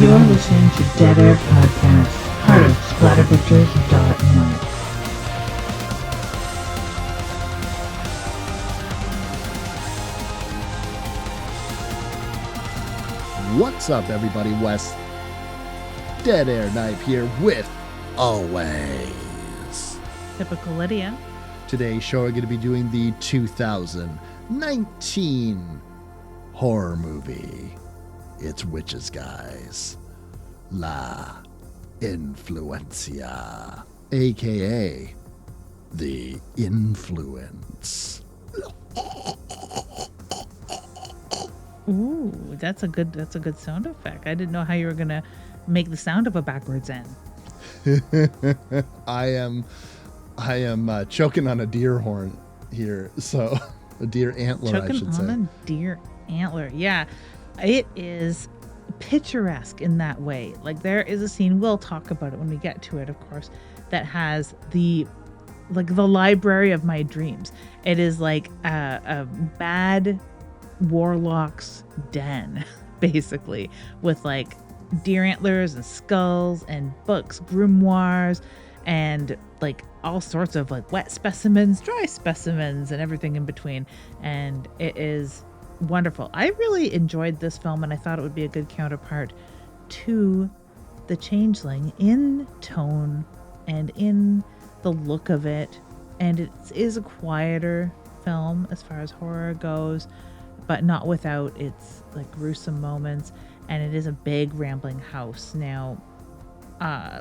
You're listening to Dead Air Podcast, part of splatterpictures.net. What's up, everybody? Wes, Dead Air Knife here with always. Typical Lydia. Today's show, we're going to be doing the 2019 horror movie. It's Witches, guys. La Influencia, aka The Influence. Ooh, that's a good sound effect. I didn't know how you were gonna make the sound of a backwards N. I am choking on a deer horn here, so a deer antler, I should say. Choking on a deer antler. Yeah, it is picturesque in that way. Like, there is a scene, we'll talk about it when we get to it, of course, that has the library of my dreams. It is like a bad warlock's den, basically, with like deer antlers and skulls and books, grimoires, and like all sorts of like wet specimens, dry specimens, and everything in between. And it is wonderful. I really enjoyed this film, and I thought it would be a good counterpart to The Changeling in tone and in the look of it. And it is a quieter film as far as horror goes, but not without its like gruesome moments. And it is a big rambling house. Now,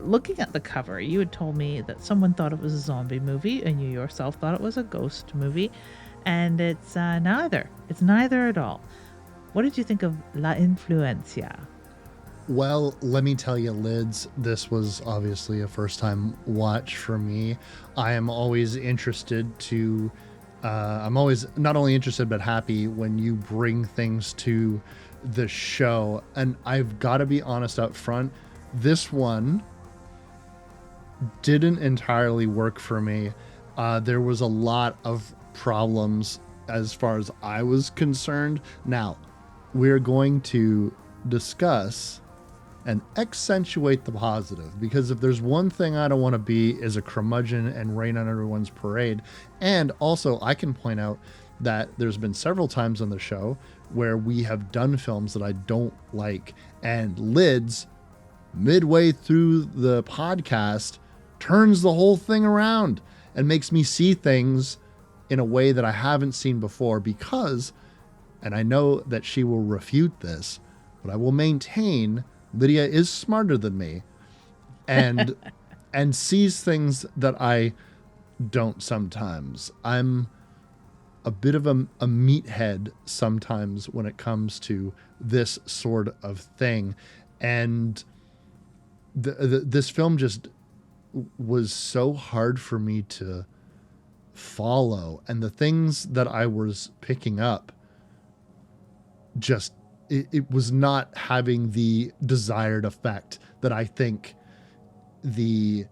looking at the cover, you had told me that someone thought it was a zombie movie, and you yourself thought it was a ghost movie, and it's neither. It's neither at all. What did you think of La Influencia? Well, let me tell you, Lids, this was obviously a first-time watch for me. I am always interested to... I'm always not only interested but happy when you bring things to the show. And I've got to be honest up front, this one didn't entirely work for me. There was a lot of problems as far as I was concerned. Now, we're going to discuss and accentuate the positive, because if there's one thing I don't want to be is a curmudgeon and rain on everyone's parade. And also, I can point out that there's been several times on the show where we have done films that I don't like, and Lids, midway through the podcast, turns the whole thing around and makes me see things in a way that I haven't seen before, because, and I know that she will refute this, but I will maintain Lydia is smarter than me and and sees things that I don't sometimes. I'm a bit of a meathead sometimes when it comes to this sort of thing. And this film just was so hard for me to follow. And the things that I was picking up just... It was not having the desired effect that I think the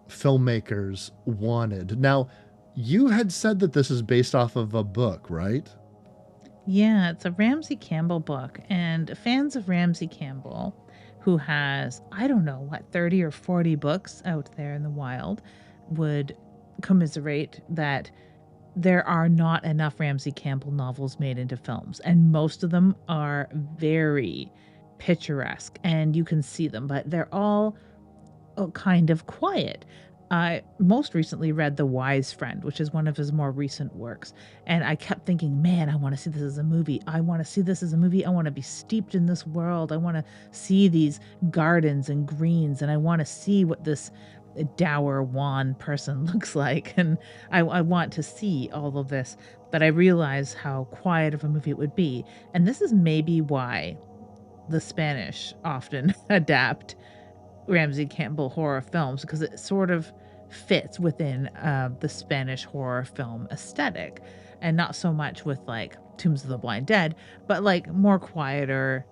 filmmakers wanted. Now, you had said that this is based off of a book, right? Yeah, it's a Ramsey Campbell book, and fans of Ramsey Campbell, who has, I don't know, 30 or 40 books out there in the wild, would commiserate that there are not enough Ramsey Campbell novels made into films, and most of them are very picturesque and you can see them, but they're all kind of quiet. I most recently read The Wise Friend, which is one of his more recent works, and I kept thinking, man, I want to see this as a movie. I want to see this as a movie. I want to be steeped in this world. I want to see these gardens and greens, and I want to see what this dour wan person looks like, and I want to see all of this, but I realize how quiet of a movie it would be. And this is maybe why the Spanish often adapt Ramsey Campbell horror films, because it sort of fits within the Spanish horror film aesthetic, and not so much with like Tombs of the Blind Dead, but like more quieter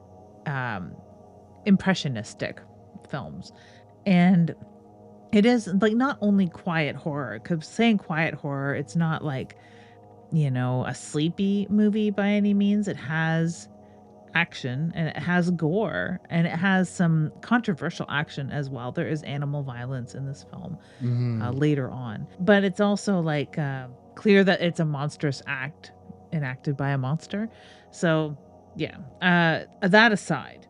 impressionistic films. And it is like not only quiet horror, because saying quiet horror, it's not like, you know, a sleepy movie by any means. It has action and it has gore and it has some controversial action as well. There is animal violence in this film later on, but it's also like clear that it's a monstrous act enacted by a monster. So yeah, that aside,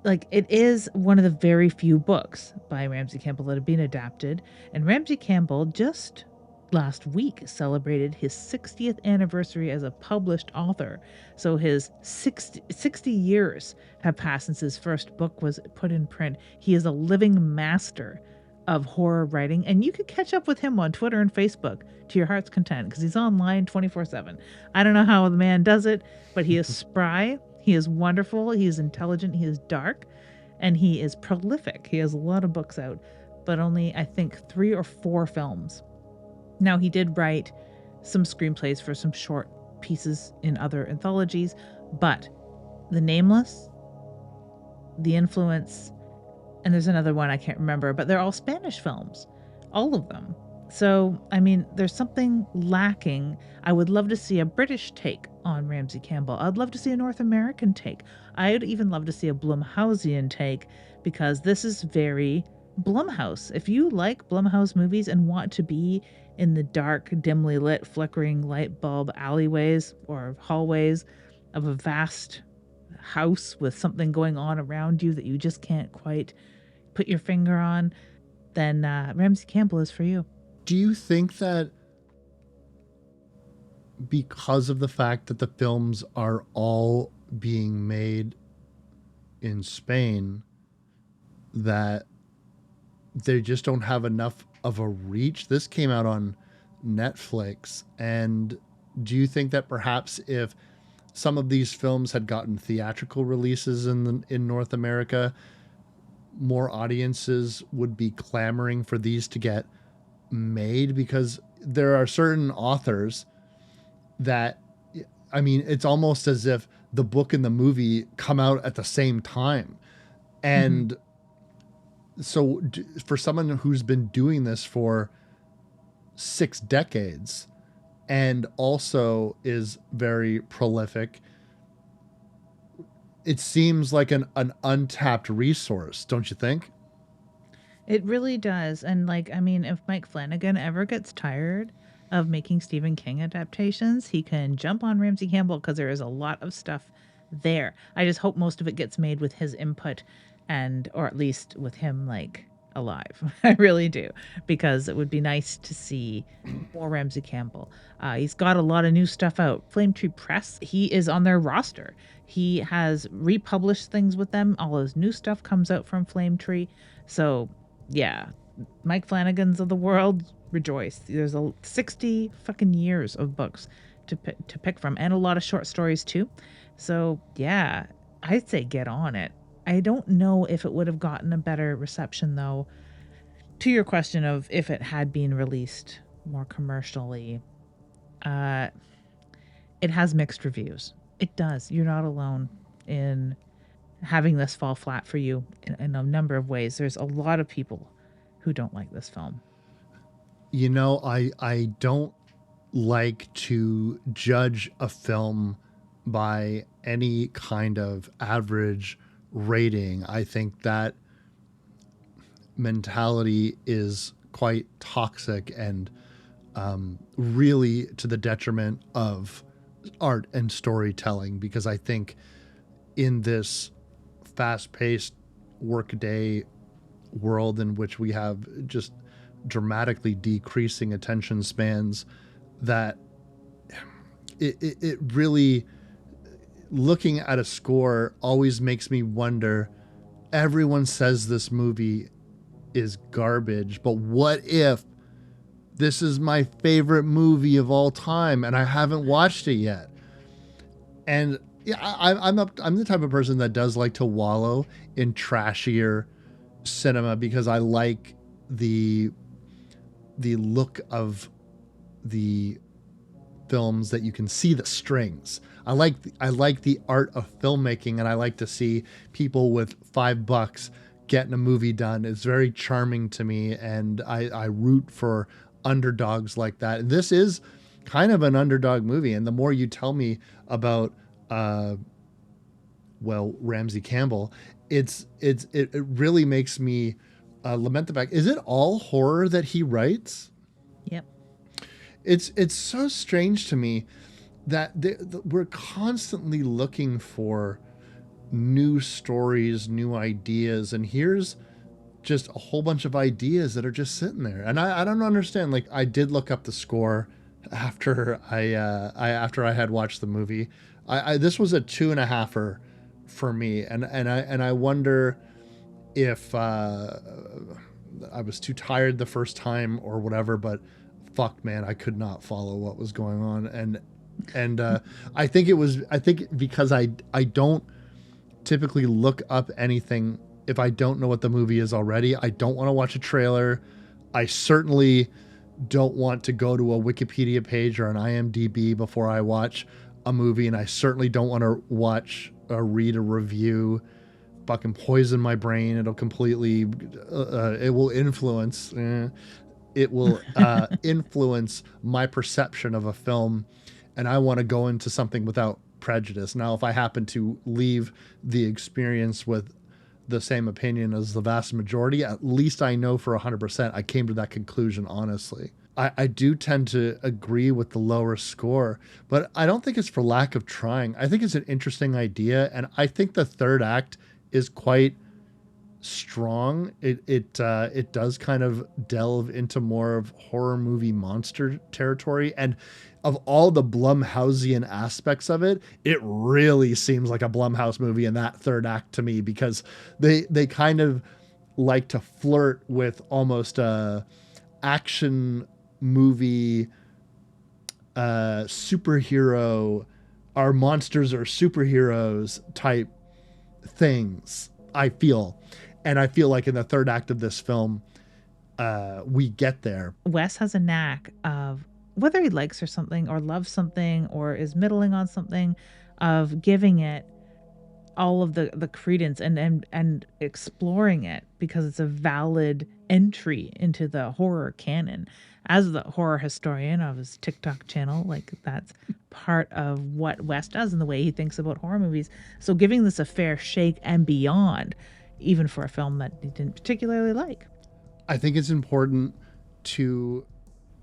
like it is one of the very few books by Ramsey Campbell that have been adapted, and Ramsey Campbell just last week celebrated his 60th anniversary as a published author. So his 60 years have passed since his first book was put in print. He is a living master of horror writing, and you could catch up with him on Twitter and Facebook to your heart's content because he's online 24/7. I don't know how the man does it, but he is spry, he is wonderful, he is intelligent, he is dark, and he is prolific. He has a lot of books out, but only I think 3 or 4 films. Now, he did write some screenplays for some short pieces in other anthologies, but The Nameless, The Influence, and there's another one I can't remember, but they're all Spanish films, all of them. So, I mean, there's something lacking. I would love to see a British take on Ramsey Campbell. I'd love to see a North American take. I'd even love to see a Blumhousian take because this is very Blumhouse. If you like Blumhouse movies and want to be in the dark, dimly lit, flickering light bulb alleyways or hallways of a vast house with something going on around you that you just can't quite put your finger on, then Ramsey Campbell is for you. Do you think that because of the fact that the films are all being made in Spain, that they just don't have enough of a reach? This came out on Netflix. And do you think that perhaps if some of these films had gotten theatrical releases in North America, more audiences would be clamoring for these to get made? Because there are certain authors that, I mean, it's almost as if the book and the movie come out at the same time. And so for someone who's been doing this for 6 decades and also is very prolific, it seems like an untapped resource, don't you think? It really does. And like, I mean, if Mike Flanagan ever gets tired of making Stephen King adaptations, he can jump on Ramsey Campbell because there is a lot of stuff there. I just hope most of it gets made with his input and, or at least with him like alive. I really do, because it would be nice to see more Ramsey Campbell. He's got a lot of new stuff out. Flame Tree Press, he is on their roster. He has republished things with them. All his new stuff comes out from Flame Tree. So yeah, Mike Flanagan's of the world, rejoice. There's 60 fucking years of books to pick from, and a lot of short stories too. So yeah, I'd say get on it. I don't know if it would have gotten a better reception though. To your question of if it had been released more commercially, it has mixed reviews. It does. You're not alone in having this fall flat for you in a number of ways. There's a lot of people who don't like this film. You know, I don't like to judge a film by any kind of average rating. I think that mentality is quite toxic and really to the detriment of art and storytelling, because I think in this fast-paced workday world in which we have just dramatically decreasing attention spans, that it really, looking at a score always makes me wonder, everyone says this movie is garbage, but what if this is my favorite movie of all time and I haven't watched it yet? And yeah, I'm the type of person that does like to wallow in trashier cinema because I like the look of the films that you can see the strings. I like the art of filmmaking, and I like to see people with $5 getting a movie done. It's very charming to me, and I root for underdogs like that. And this is kind of an underdog movie, and the more you tell me about well, Ramsey Campbell, it really makes me lament the fact. Is it all horror that he writes? Yep. It's so strange to me that we're constantly looking for new stories, new ideas, and here's just a whole bunch of ideas that are just sitting there. And I don't understand. Like, I did look up the score after after I had watched the movie. I this was a 2.5er for me, and I wonder if I was too tired the first time or whatever. But fuck, man, I could not follow what was going on, and I think because I don't typically look up anything if I don't know what the movie is already. I don't want to watch a trailer. I certainly don't want to go to a Wikipedia page or an IMDb before I watch a movie, and I certainly don't want to watch or read a review. Fucking poison my brain. It'll completely it will influence influence my perception of a film, and I want to go into something without prejudice. Now, if I happen to leave the experience with the same opinion as the vast majority, at least I know for 100% I came to that conclusion honestly. I do tend to agree with the lower score, but I don't think it's for lack of trying. I think it's an interesting idea, and I think the third act is quite strong. It does kind of delve into more of horror movie monster territory, and of all the Blumhousian aspects of it, it really seems like a Blumhouse movie in that third act to me, because they kind of like to flirt with almost a action movie superhero, our monsters are superheroes type things, I feel. And I feel like in the third act of this film, we get there. Wes has a knack of, whether he likes or something or loves something or is middling on something, of giving it all of the credence and exploring it because it's a valid entry into the horror canon. As the horror historian of his TikTok channel, like, that's part of what Wes does and the way he thinks about horror movies. So giving this a fair shake and beyond, even for a film that he didn't particularly like. I think it's important to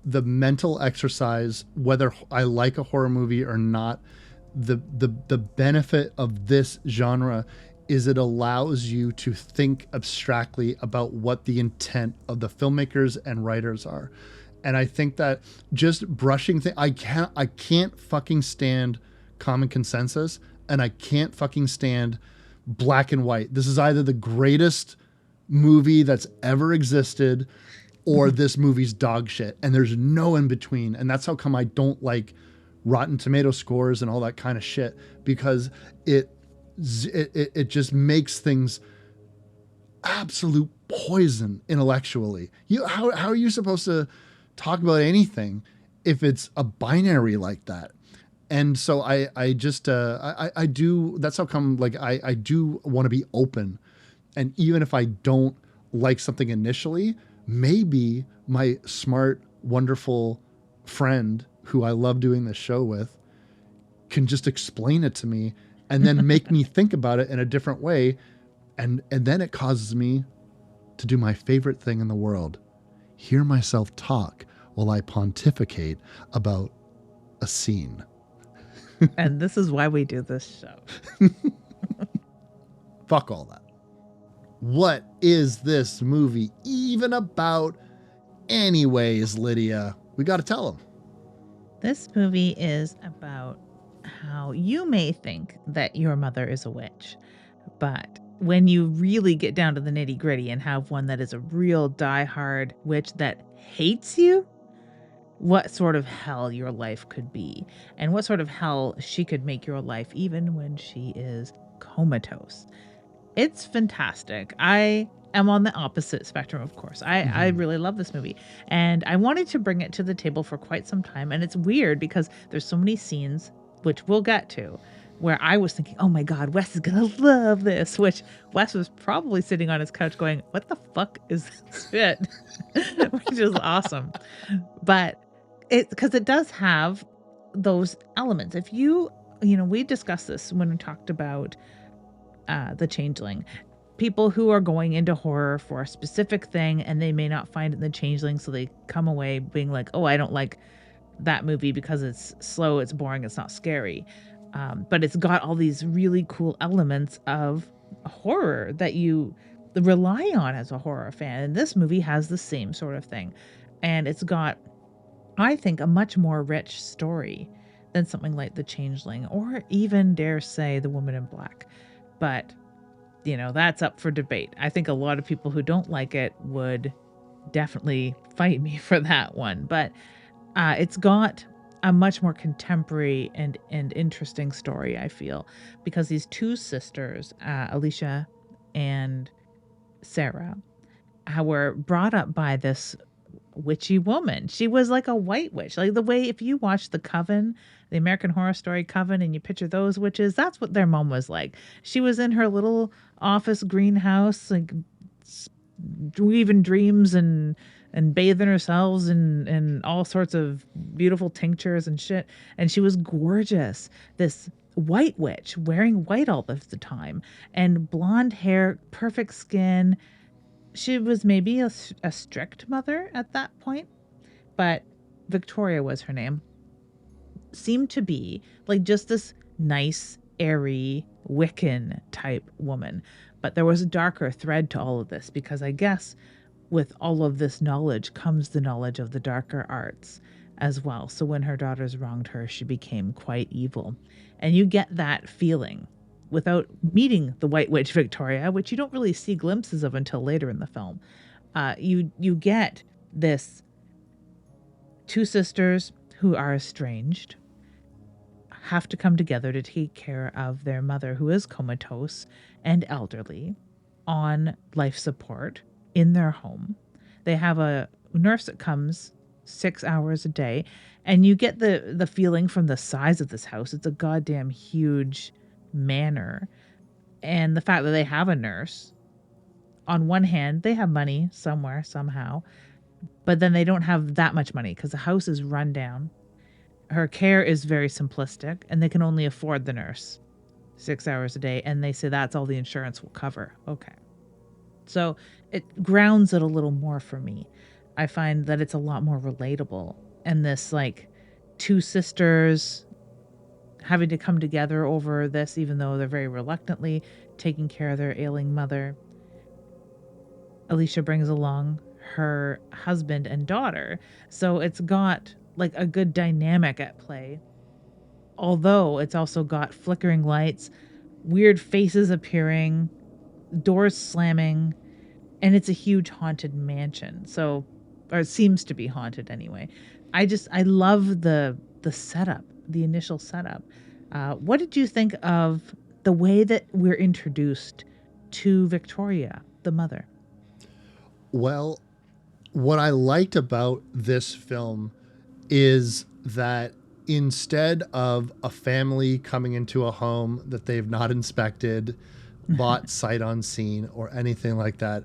the mental exercise, whether I like a horror movie or not. The benefit of this genre is it allows you to think abstractly about what the intent of the filmmakers and writers are. And I think that just brushing things, I can't fucking stand common consensus, and I can't fucking stand black and white. This is either the greatest movie that's ever existed or this movie's dog shit, and there's no in between. And that's how come I don't like Rotten Tomato scores and all that kind of shit, because it just makes things absolute poison intellectually. How are you supposed to talk about anything if it's a binary like that? And so I do, that's how come, like, I do want to be open. And even if I don't like something initially, maybe my smart, wonderful friend who I love doing this show with can just explain it to me and then make me think about it in a different way. And then it causes me to do my favorite thing in the world, hear myself talk while I pontificate about a scene. And this is why we do this show. Fuck all that. What is this movie even about anyways, Lydia? We got to tell them. This movie is about how you may think that your mother is a witch, but when you really get down to the nitty gritty and have one that is a real diehard witch that hates you, what sort of hell your life could be, and what sort of hell she could make your life even when she is comatose. It's fantastic. I am on the opposite spectrum, of course. I really love this movie, and I wanted to bring it to the table for quite some time. And it's weird because there's so many scenes, which we'll get to, where I was thinking, oh my God, Wes is gonna love this, which Wes was probably sitting on his couch going, what the fuck is this shit? Which is awesome. But because it does have those elements. If we discussed this when we talked about The Changeling. People who are going into horror for a specific thing and they may not find it in The Changeling, so they come away being like, oh, I don't like that movie because it's slow, it's boring, it's not scary. But it's got all these really cool elements of horror that you rely on as a horror fan. And this movie has the same sort of thing. And it's got, I think, a much more rich story than something like The Changeling, or even, dare say, The Woman in Black. But, you know, that's up for debate. I think a lot of people who don't like it would definitely fight me for that one. But it's got a much more contemporary and interesting story, I feel, because these two sisters, Alicia and Sarah, were brought up by this witchy woman. She was like a white witch. Like the way, if you watch The Coven, the American Horror Story Coven, and you picture those witches, that's what their mom was like. She was in her little office greenhouse, like weaving dreams and bathing herself in all sorts of beautiful tinctures and shit. And she was gorgeous. This white witch wearing white all of the time and blonde hair, perfect skin. She was maybe a strict mother at that point, but Victoria was her name. Seemed to be like just this nice, airy, Wiccan type woman. But there was a darker thread to all of this because I guess with all of this knowledge comes the knowledge of the darker arts as well. So when her daughters wronged her, she became quite evil. And you get that feeling without meeting the White Witch Victoria, which you don't really see glimpses of until later in the film. You get this two sisters who are estranged, have to come together to take care of their mother, who is comatose and elderly, on life support in their home. They have a nurse that comes 6 hours a day, and you get the feeling from the size of this house. It's a goddamn huge manor. And the fact that they have a nurse, on one hand, they have money somewhere, somehow, but then they don't have that much money because the house is run down. Her care is very simplistic, and they can only afford the nurse 6 hours a day. And they say that's all the insurance will cover. Okay. So it grounds it a little more for me. I find that it's a lot more relatable. And this, like, two sisters having to come together over this, even though they're very reluctantly taking care of their ailing mother. Alicia brings along her husband and daughter. So it's got like a good dynamic at play. Although it's also got flickering lights, weird faces appearing, doors slamming, and it's a huge haunted mansion. So, or it seems to be haunted anyway. I love the setup, the initial setup. What did you think of the way that we're introduced to Victoria, the mother? Well, what I liked about this film is that instead of a family coming into a home that they've not inspected, bought sight unseen, or anything like that,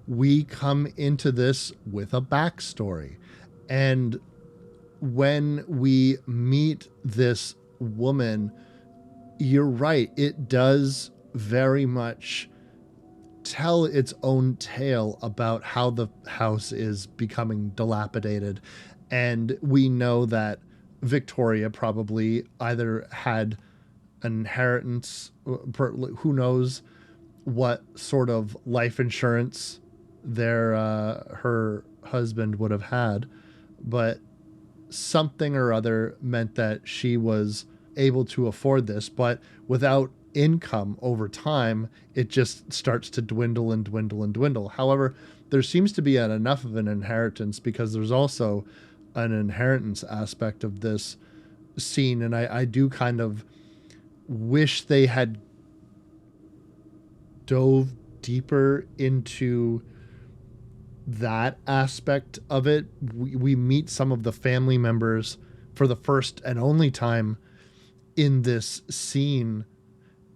we come into this with a backstory. And when we meet this woman, you're right, it does very much tell its own tale about how the house is becoming dilapidated. And we know that Victoria probably either had an inheritance, who knows what sort of life insurance her husband would have had, but something or other meant that she was able to afford this. But without income over time, it just starts to dwindle and dwindle and dwindle. However, there seems to be enough of an inheritance, because there's also an inheritance aspect of this scene. And I do kind of wish they had dove deeper into that aspect of it. We meet some of the family members for the first and only time in this scene,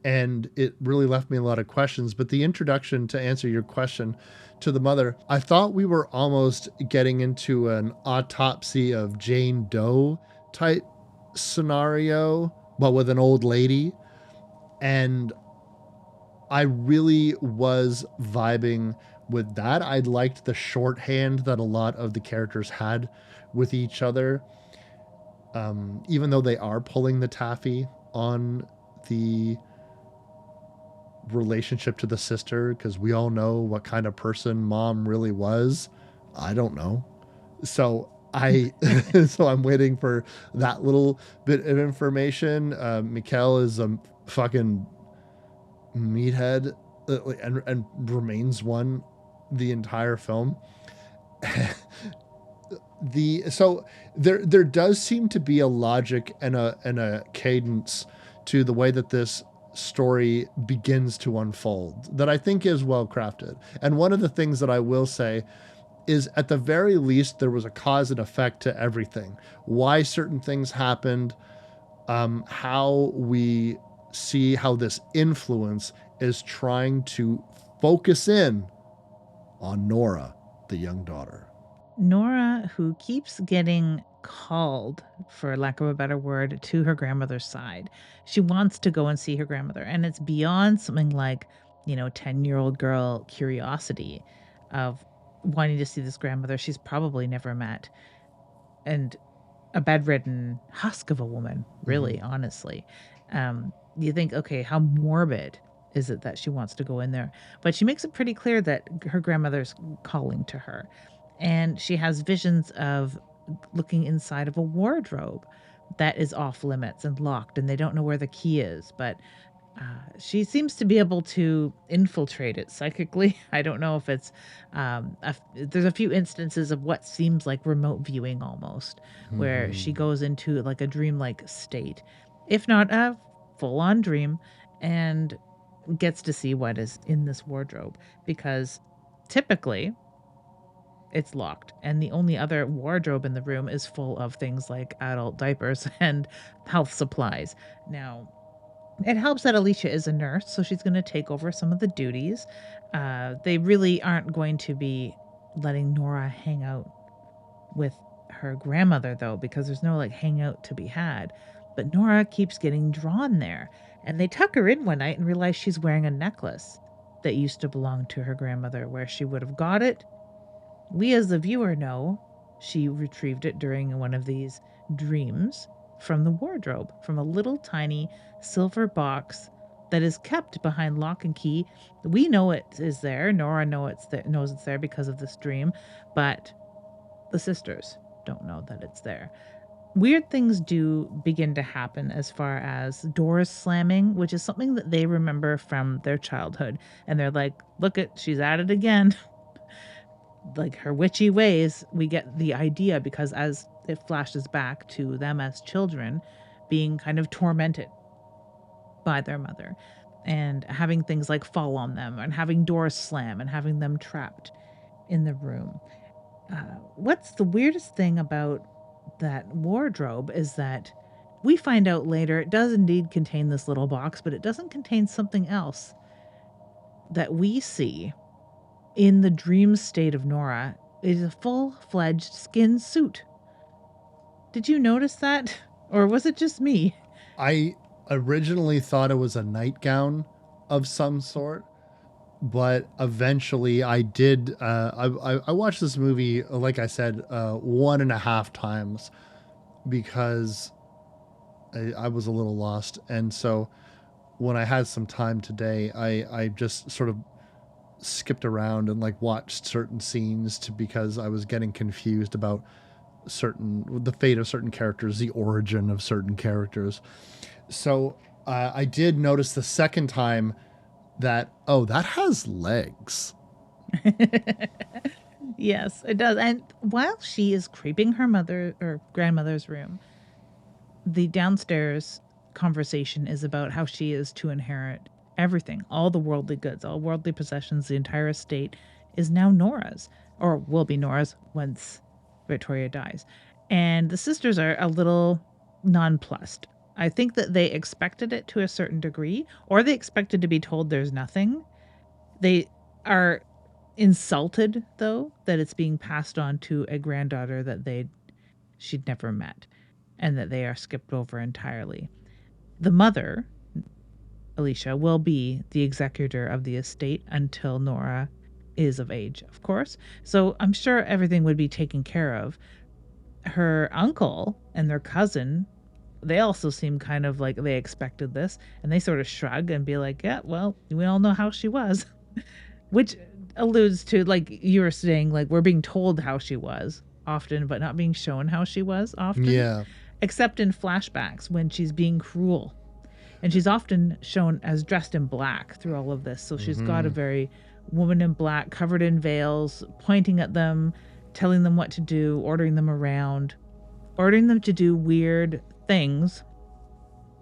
and it really left me a lot of questions. But the introduction, to answer your question, to the mother, I thought we were almost getting into an autopsy of Jane Doe type scenario, but with an old lady. And I really was vibing with that. I liked the shorthand that a lot of the characters had with each other, even though they are pulling the taffy on the relationship to the sister, because we all know what kind of person mom really was. I don't know. So I so I'm waiting for that little bit of information. Mikkel is a fucking meathead, and remains one the entire film. There does seem to be a logic and a cadence to the way that this story begins to unfold that I think is well crafted. And one of the things that I will say is, at the very least, there was a cause and effect to everything. Why certain things happened, how we see how this influence is trying to focus in on Nora, the young daughter. Nora, who keeps getting called, for lack of a better word, to her grandmother's side. She wants to go and see her grandmother, and it's beyond something like, 10-year-old girl curiosity of wanting to see this grandmother she's probably never met. And a bedridden husk of a woman, really, honestly. You think, okay, how morbid is it that she wants to go in there? But she makes it pretty clear that her grandmother's calling to her. And she has visions of looking inside of a wardrobe that is off limits and locked, and they don't know where the key is. But she seems to be able to infiltrate it psychically. I don't know if it's there's a few instances of what seems like remote viewing almost, where she goes into like a dreamlike state, if not a full on dream, and gets to see what is in this wardrobe, because typically it's locked, and the only other wardrobe in the room is full of things like adult diapers and health supplies. Now, it helps that Alicia is a nurse, so she's going to take over some of the duties. They really aren't going to be letting Nora hang out with her grandmother, though, because there's no like hangout to be had. But Nora keeps getting drawn there, and they tuck her in one night and realize she's wearing a necklace that used to belong to her grandmother. Where she would have got it, we as the viewer know she retrieved it during one of these dreams from the wardrobe, from a little tiny silver box that is kept behind lock and key. We know it is there. Nora knows it's there because of this dream, but the sisters don't know that it's there. Weird things do begin to happen as far as doors slamming, which is something that they remember from their childhood. And they're like, look at, she's at it again. Like her witchy ways, we get the idea because as it flashes back to them as children being kind of tormented by their mother and having things like fall on them and having doors slam and having them trapped in the room. What's the weirdest thing about that wardrobe is that we find out later it does indeed contain this little box, but it doesn't contain something else that we see in the dream state of Nora. Is a full-fledged skin suit. Did you notice that? Or was it just me? I originally thought it was a nightgown of some sort, but eventually I did. I watched this movie, like I said, 1.5 times because I was a little lost, and so when I had some time today, I just sort of skipped around and like watched certain scenes because I was getting confused about the fate of certain characters, the origin of certain characters. So I did notice the second time that, oh, that has legs. Yes, it does. And while she is creeping her mother or grandmother's room, the downstairs conversation is about how she is to inherit everything, all the worldly goods, all worldly possessions, the entire estate is now Nora's, or will be Nora's once Victoria dies. And the sisters are a little nonplussed. I think that they expected it to a certain degree, or they expected to be told there's nothing. They are insulted, though, that it's being passed on to a granddaughter that she'd never met, and that they are skipped over entirely. The mother Alicia, will be the executor of the estate until Nora is of age, of course. So I'm sure everything would be taken care of. Her uncle and their cousin, they also seem kind of like they expected this, and they sort of shrug and be like, yeah, well, we all know how she was. Which alludes to, like you were saying, like we're being told how she was often, but not being shown how she was often. Yeah. Except in flashbacks when she's being cruel. And she's often shown as dressed in black through all of this. So she's got a very woman in black, covered in veils, pointing at them, telling them what to do, ordering them around, ordering them to do weird things.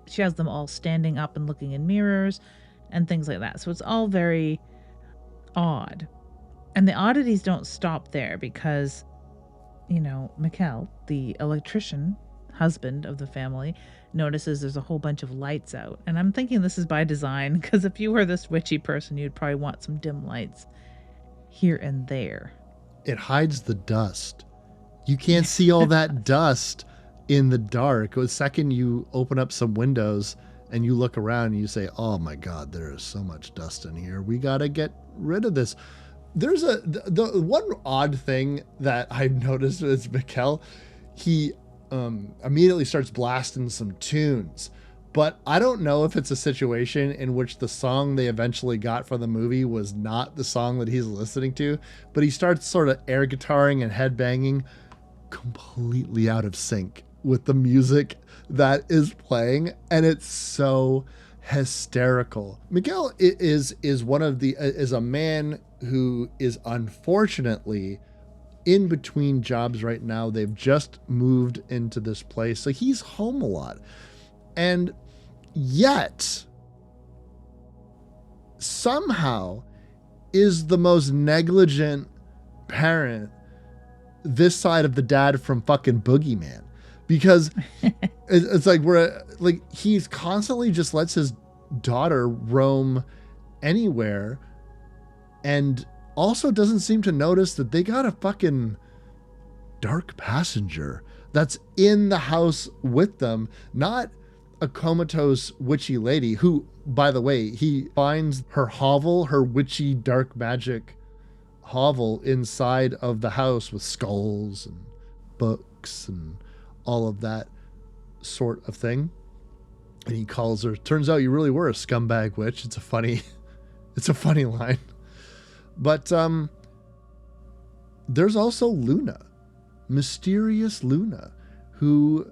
She has them all standing up and looking in mirrors and things like that. So it's all very odd. And the oddities don't stop there because, you know, Mikkel, the electrician husband of the family, notices there's a whole bunch of lights out. And I'm thinking this is by design, because if you were this witchy person, you'd probably want some dim lights here and there. It hides the dust. You can't see all that dust in the dark. The second you open up some windows and you look around and you say, oh my God, there is so much dust in here. We got to get rid of this. There's the one odd thing that I've noticed is Mikkel, he immediately starts blasting some tunes, but I don't know if it's a situation in which the song they eventually got for the movie was not the song that he's listening to, but he starts sort of air guitaring and headbanging completely out of sync with the music that is playing, and it's so hysterical. Miguel is one of the is a man who is unfortunately in between jobs right now. They've just moved into this place, so he's home a lot, and yet somehow is the most negligent parent this side of the dad from fucking Boogeyman, because it's like he's constantly just lets his daughter roam anywhere, and also doesn't seem to notice that they got a fucking dark passenger that's in the house with them, not a comatose witchy lady who, by the way, he finds her hovel, her witchy dark magic hovel inside of the house with skulls and books and all of that sort of thing. And he calls her, turns out you really were a scumbag witch. It's a funny line. But there's also Luna, mysterious Luna, who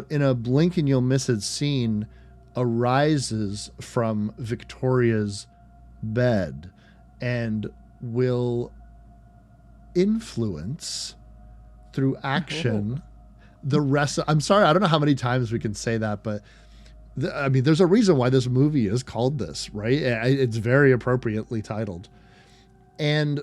in a blink and you'll miss it scene arises from Victoria's bed and will influence through action the rest. I'm sorry, I don't know how many times we can say that, but I mean, there's a reason why this movie is called this, right? It's very appropriately titled. And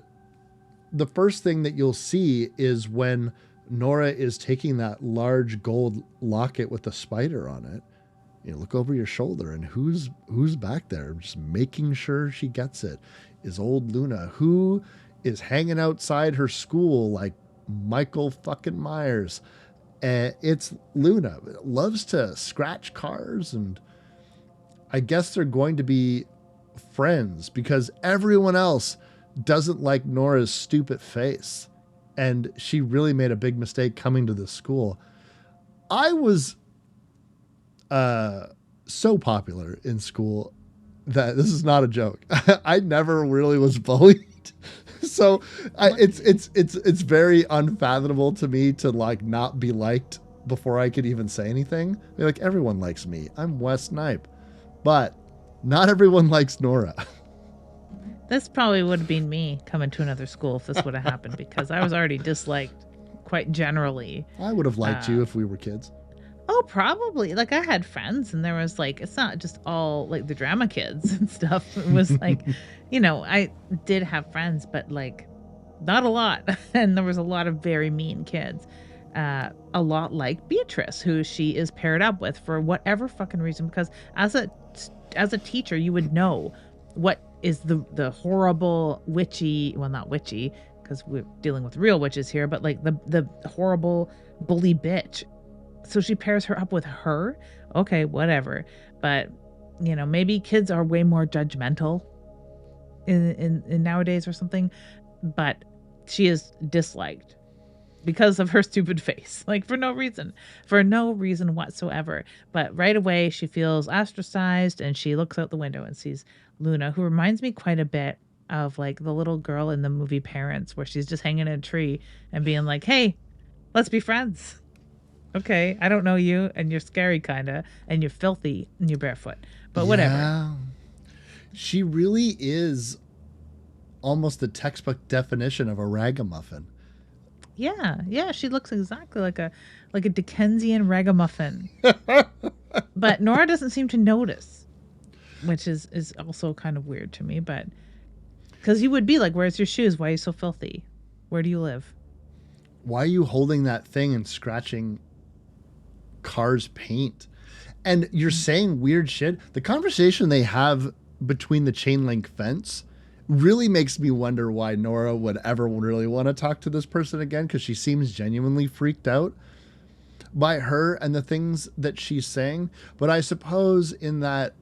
the first thing that you'll see is when Nora is taking that large gold locket with a spider on it. You look over your shoulder and who's back there just making sure she gets it is old Luna, who is hanging outside her school like Michael fucking Myers. It's Luna. Loves to scratch cars, and I guess they're going to be friends because everyone else doesn't like Nora's stupid face. And she really made a big mistake coming to this school. I was so popular in school that this is not a joke. I never really was bullied. So it's very unfathomable to me to like not be liked before I could even say anything. Like, everyone likes me. I'm Wes Knipe. But not everyone likes Nora. This probably would have been me coming to another school if this would have happened, because I was already disliked quite generally. I would have liked you if we were kids. Oh, probably. Like, I had friends, and there was like, it's not just all like the drama kids and stuff. It was like, you know, I did have friends, but like not a lot. And there was a lot of very mean kids. A lot like Beatrice, who she is paired up with for whatever fucking reason, because as a teacher, you would know what is the horrible witchy, well, not witchy, because we're dealing with real witches here, but like the horrible bully bitch. So she pairs her up with her. Okay, whatever. But maybe kids are way more judgmental in nowadays or something, but she is disliked because of her stupid face, like for no reason whatsoever. But right away she feels ostracized, and she looks out the window and sees Luna, who reminds me quite a bit of like the little girl in the movie Parents, where she's just hanging in a tree and being like, hey, let's be friends. Okay, I don't know you, and you're scary kinda, and you're filthy, and you're barefoot, but whatever. Yeah. She really is almost the textbook definition of a ragamuffin. Yeah, she looks exactly like a Dickensian ragamuffin. But Nora doesn't seem to notice, which is also kind of weird to me. But because you would be like, "Where's your shoes? Why are you so filthy? Where do you live?" Why are you holding that thing and scratching cars' paint? And you're saying weird shit. The conversation they have between the chain link fence really makes me wonder why Nora would ever really want to talk to this person again, because she seems genuinely freaked out by her and the things that she's saying. But I suppose in that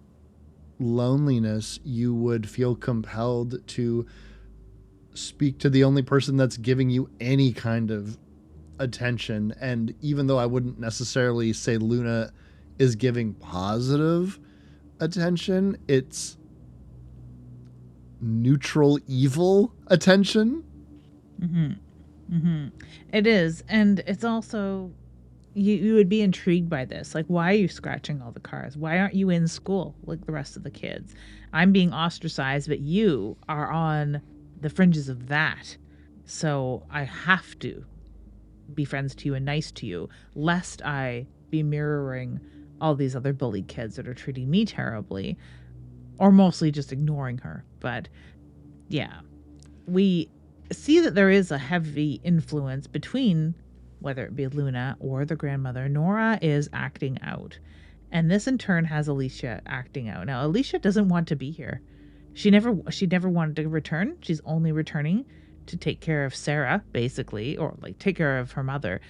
loneliness, you would feel compelled to speak to the only person that's giving you any kind of attention. And even though I wouldn't necessarily say Luna is giving positive attention, it's neutral evil attention. It is, and it's also you would be intrigued by this. Like, why are you scratching all the cars? Why aren't you in school like the rest of the kids? I'm being ostracized, but you are on the fringes of that. So I have to be friends to you and nice to you, lest I be mirroring all these other bullied kids that are treating me terribly, or mostly just ignoring her. But yeah, we see that there is a heavy influence between, whether it be Luna or the grandmother. Nora is acting out. And this in turn has Alicia acting out. Now, Alicia doesn't want to be here. She never wanted to return. She's only returning to take care of Sarah, basically, or like take care of her mother,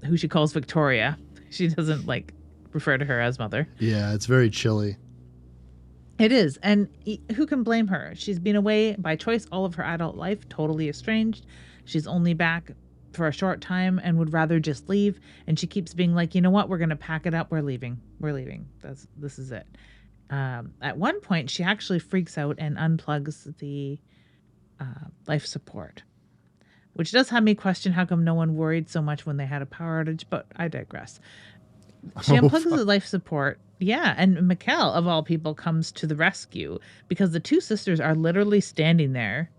who she calls Victoria. She doesn't like refer to her as mother. Yeah, it's very chilly. It is. And who can blame her? She's been away by choice all of her adult life, totally estranged. She's only back for a short time and would rather just leave. And she keeps being like, you know what? We're going to pack it up. We're leaving. We're leaving. This is it. At one point, she actually freaks out and unplugs the life support, which does have me question how come no one worried so much when they had a power outage, but I digress. She unplugs the life support. Yeah, and Mikkel, of all people, comes to the rescue because the two sisters are literally standing there.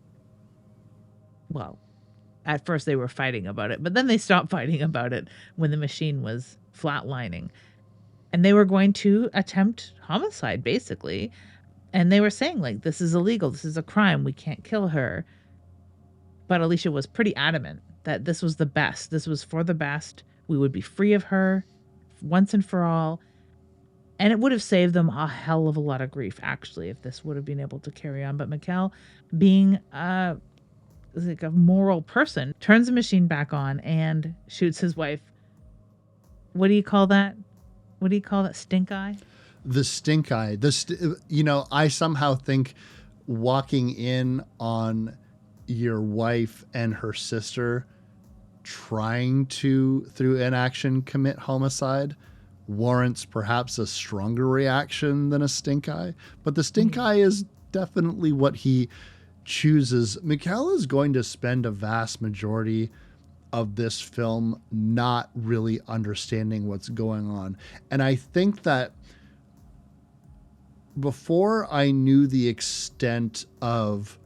Well, at first they were fighting about it, but then they stopped fighting about it when the machine was flatlining. And they were going to attempt homicide, basically. And they were saying, like, this is illegal. This is a crime. We can't kill her. But Alicia was pretty adamant that this was the best. This was for the best. We would be free of her once and for all. And it would have saved them a hell of a lot of grief, actually, if this would have been able to carry on. But Mikkel, being like a moral person, turns the machine back on and shoots his wife. What do you call that? What do you call that? Stink eye? The stink eye. I somehow think walking in on your wife and her sister trying to, through inaction, commit homicide warrants perhaps a stronger reaction than a stink eye. But the stink eye is definitely what he chooses. Mikkel is going to spend a vast majority of this film not really understanding what's going on. And I think that before I knew the extent of,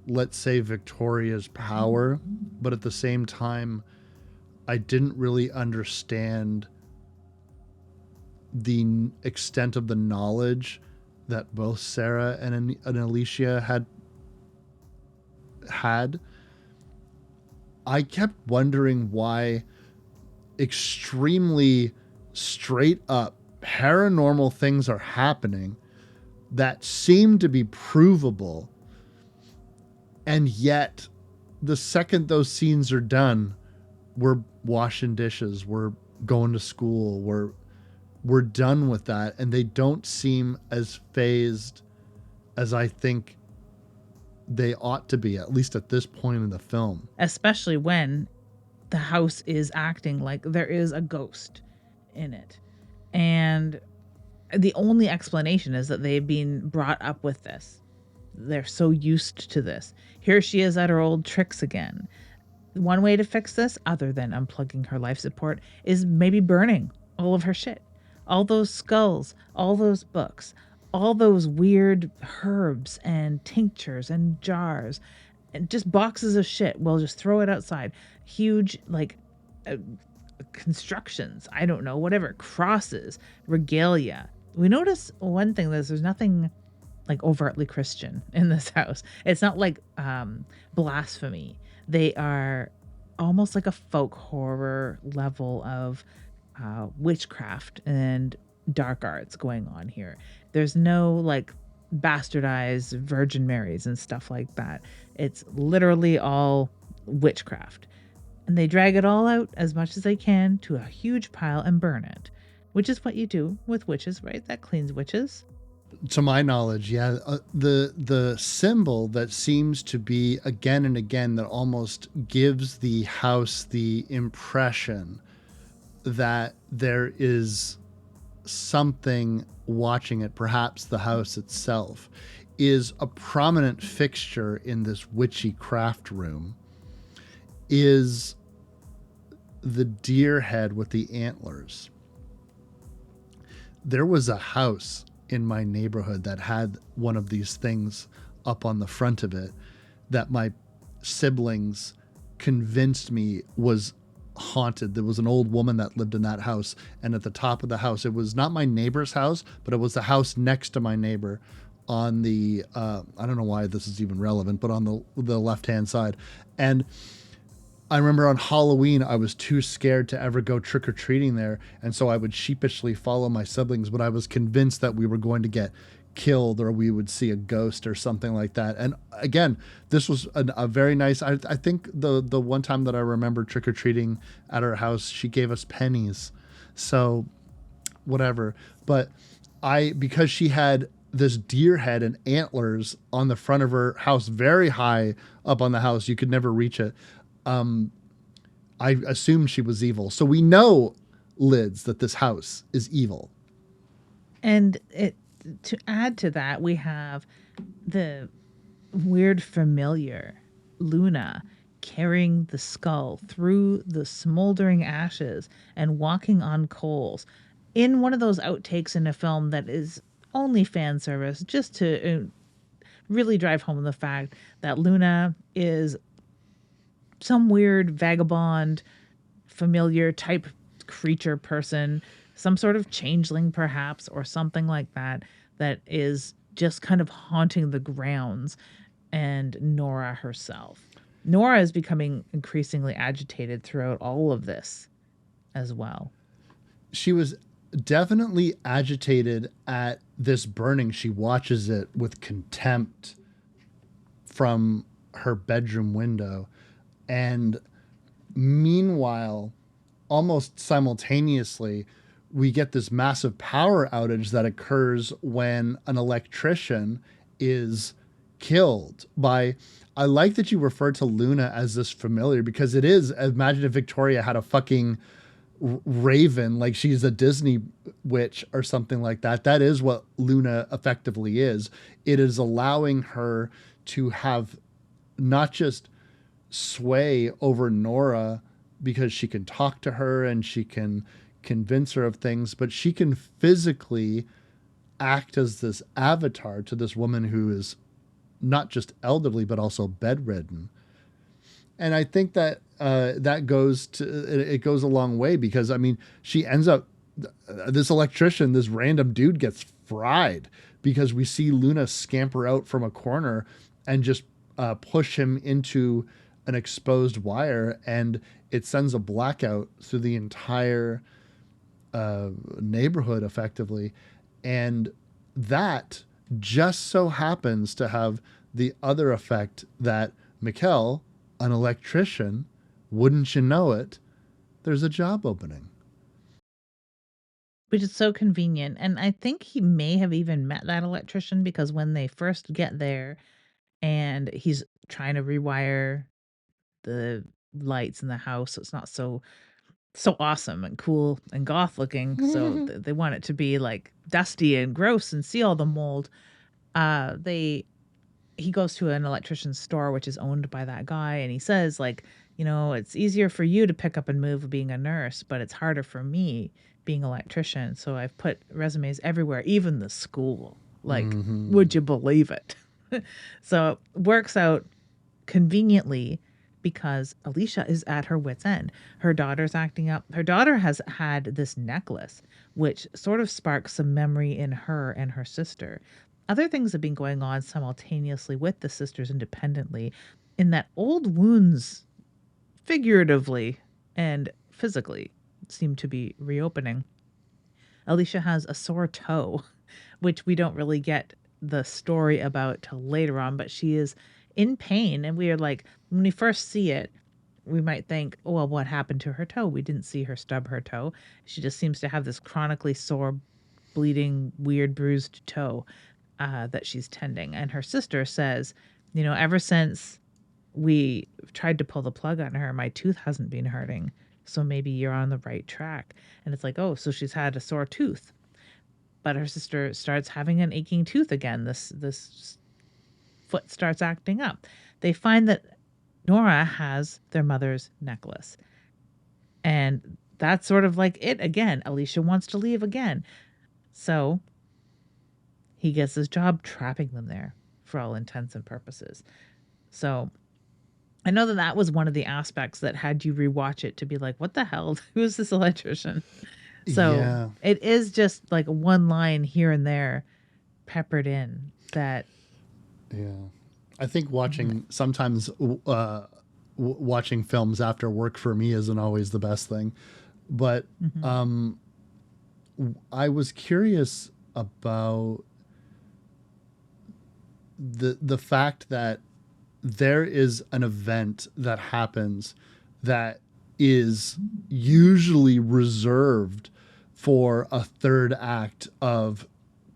let's say, Victoria's power, but at the same time, I didn't really understand the extent of the knowledge that both Sarah and Alicia had. I kept wondering why extremely straight up paranormal things are happening that seem to be provable, and yet the second those scenes are done, we're washing dishes, we're going to school, we're we're done with that, and they don't seem as phased as I think they ought to be, at least at this point in the film. Especially when the house is acting like there is a ghost in it. And the only explanation is that they've been brought up with this. They're so used to this. Here she is at her old tricks again. One way to fix this, other than unplugging her life support, is maybe burning all of her shit. All those skulls, all those books, all those weird herbs and tinctures and jars, and just boxes of shit. We'll just throw it outside. Huge, like, uh, constructions, I don't know, whatever, crosses, regalia. We notice one thing, there's nothing like overtly Christian in this house. It's not like blasphemy. They are almost like a folk horror level of witchcraft and dark arts going on here. There's no like bastardized Virgin Marys and stuff like that. It's literally all witchcraft. And they drag it all out as much as they can to a huge pile and burn it, which is what you do with witches, right? That cleans witches. To my knowledge, yeah, the symbol that seems to be again and again that almost gives the house the impression that there is something watching it, perhaps the house itself, is a prominent fixture in this witchy craft room, is the deer head with the antlers. There was a house in my neighborhood that had one of these things up on the front of it that my siblings convinced me was haunted. There was an old woman that lived in that house, and at the top of the house, it was not my neighbor's house, but it was the house next to my neighbor on the I don't know why this is even relevant, but on the left-hand side. And I remember on Halloween, I was too scared to ever go trick-or-treating there, and so I would sheepishly follow my siblings, but I was convinced that we were going to get killed or we would see a ghost or something like that. And again, this was a very nice, I think the one time that I remember trick-or-treating at her house, she gave us pennies. So whatever. But because she had this deer head and antlers on the front of her house, very high up on the house, you could never reach it. I assumed she was evil. So we know, Lids, that this house is evil. And to add to that, we have the weird familiar Luna carrying the skull through the smoldering ashes and walking on coals in one of those outtakes in a film that is only fan service, just to really drive home the fact that Luna is some weird vagabond, familiar type creature person, some sort of changeling perhaps, or something like that, that is just kind of haunting the grounds, and Nora herself. Nora is becoming increasingly agitated throughout all of this as well. She was definitely agitated at this burning. She watches it with contempt from her bedroom window. And meanwhile, almost simultaneously, we get this massive power outage that occurs when an electrician is killed by... I like that you refer to Luna as this familiar, because it is, imagine if Victoria had a fucking raven, like she's a Disney witch or something like that. That is what Luna effectively is. It is allowing her to have not just sway over Nora because she can talk to her and she can convince her of things, but she can physically act as this avatar to this woman who is not just elderly but also bedridden. And I think that that goes a long way, because I mean, she ends up, this electrician, this random dude, gets fried because we see Luna scamper out from a corner and just push him into an exposed wire, and it sends a blackout through the entire neighborhood effectively. And that just so happens to have the other effect that Mikkel, an electrician, wouldn't you know it, there's a job opening. which is so convenient. And I think he may have even met that electrician, because when they first get there and he's trying to rewire the lights in the house so it's not so awesome and cool and goth looking, so they want it to be like dusty and gross and see all the mold. They He goes to an electrician's store, which is owned by that guy, and he says, like, it's easier for you to pick up and move being a nurse, but it's harder for me being an electrician. So I've put resumes everywhere, even the school. Like, would you believe it? So it works out conveniently because Alicia is at her wit's end. Her daughter's acting up. Her daughter has had this necklace, which sort of sparks some memory in her and her sister. Other things have been going on simultaneously with the sisters independently, in that old wounds, figuratively and physically, seem to be reopening. Alicia has a sore toe, which we don't really get the story about till later on, but she is in pain. And we are like, when we first see it, we might think, oh, well, what happened to her toe? We didn't see her stub her toe. She just seems to have this chronically sore, bleeding, weird, bruised toe that she's tending. And her sister says, ever since we tried to pull the plug on her, my tooth hasn't been hurting. So maybe you're on the right track. And it's like, oh, so she's had a sore tooth. But her sister starts having an aching tooth again. This foot starts acting up. They find that Nora has their mother's necklace. And that's sort of like it again. Alicia wants to leave again. So he gets his job trapping them there for all intents and purposes. So I know that was one of the aspects that had you rewatch it to be like, what the hell? Who is this electrician? So Yeah. it is just like one line here and there peppered in that. Yeah. I think watching sometimes watching films after work for me isn't always the best thing. But I was curious about the fact that there is an event that happens that is usually reserved for a third act of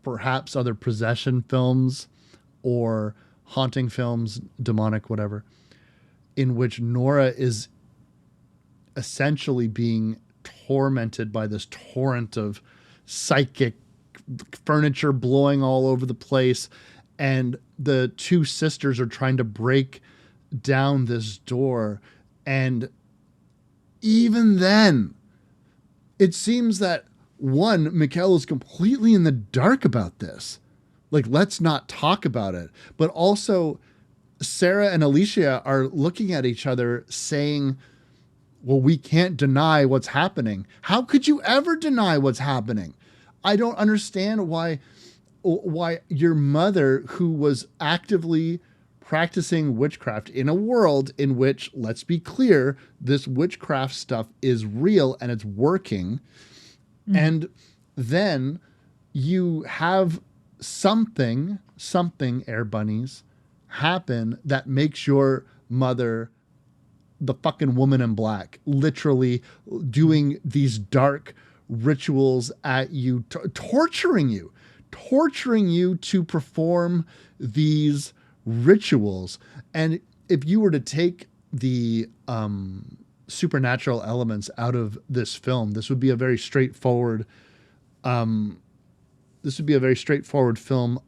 perhaps other possession films or haunting films, demonic, whatever, in which Nora is essentially being tormented by this torrent of psychic furniture blowing all over the place. And the two sisters are trying to break down this door. And even then, it seems that one, Mikhail is completely in the dark about this. Like, let's not talk about it. But also, Sarah and Alicia are looking at each other saying, well, we can't deny what's happening. How could you ever deny what's happening? I don't understand why your mother, who was actively practicing witchcraft in a world in which, let's be clear, this witchcraft stuff is real and it's working. And then you have something, Air Bunnies, happen that makes your mother the fucking woman in black, literally doing these dark rituals at you, torturing you to perform these rituals. And if you were to take the supernatural elements out of this film, this would be a very straightforward film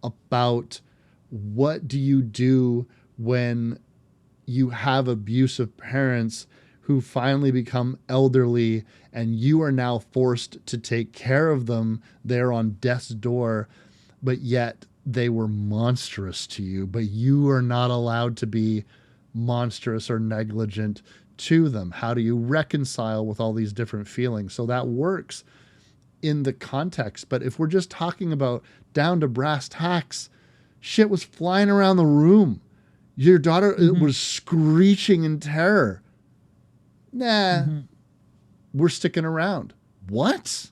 about what do you do when you have abusive parents who finally become elderly and you are now forced to take care of them. They're on death's door, but yet they were monstrous to you, but you are not allowed to be monstrous or negligent to them. How do you reconcile with all these different feelings? So that works in the context. But if we're just talking about down to brass tacks, shit was flying around the room. Your daughter was screeching in terror. Nah, we're sticking around. What?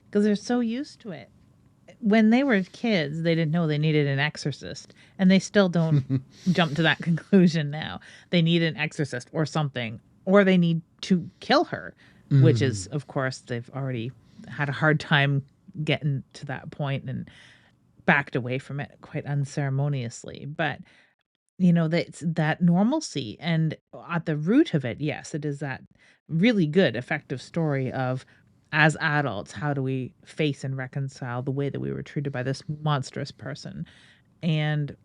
Because they're so used to it. When they were kids, they didn't know they needed an exorcist. And they still don't jump to that conclusion now. They need an exorcist or something. Or they need to kill her, which is, of course, they've already had a hard time getting to that point and backed away from it quite unceremoniously. But that's that normalcy, and at the root of it, yes, it is that really good, effective story of, as adults, how do we face and reconcile the way that we were treated by this monstrous person? And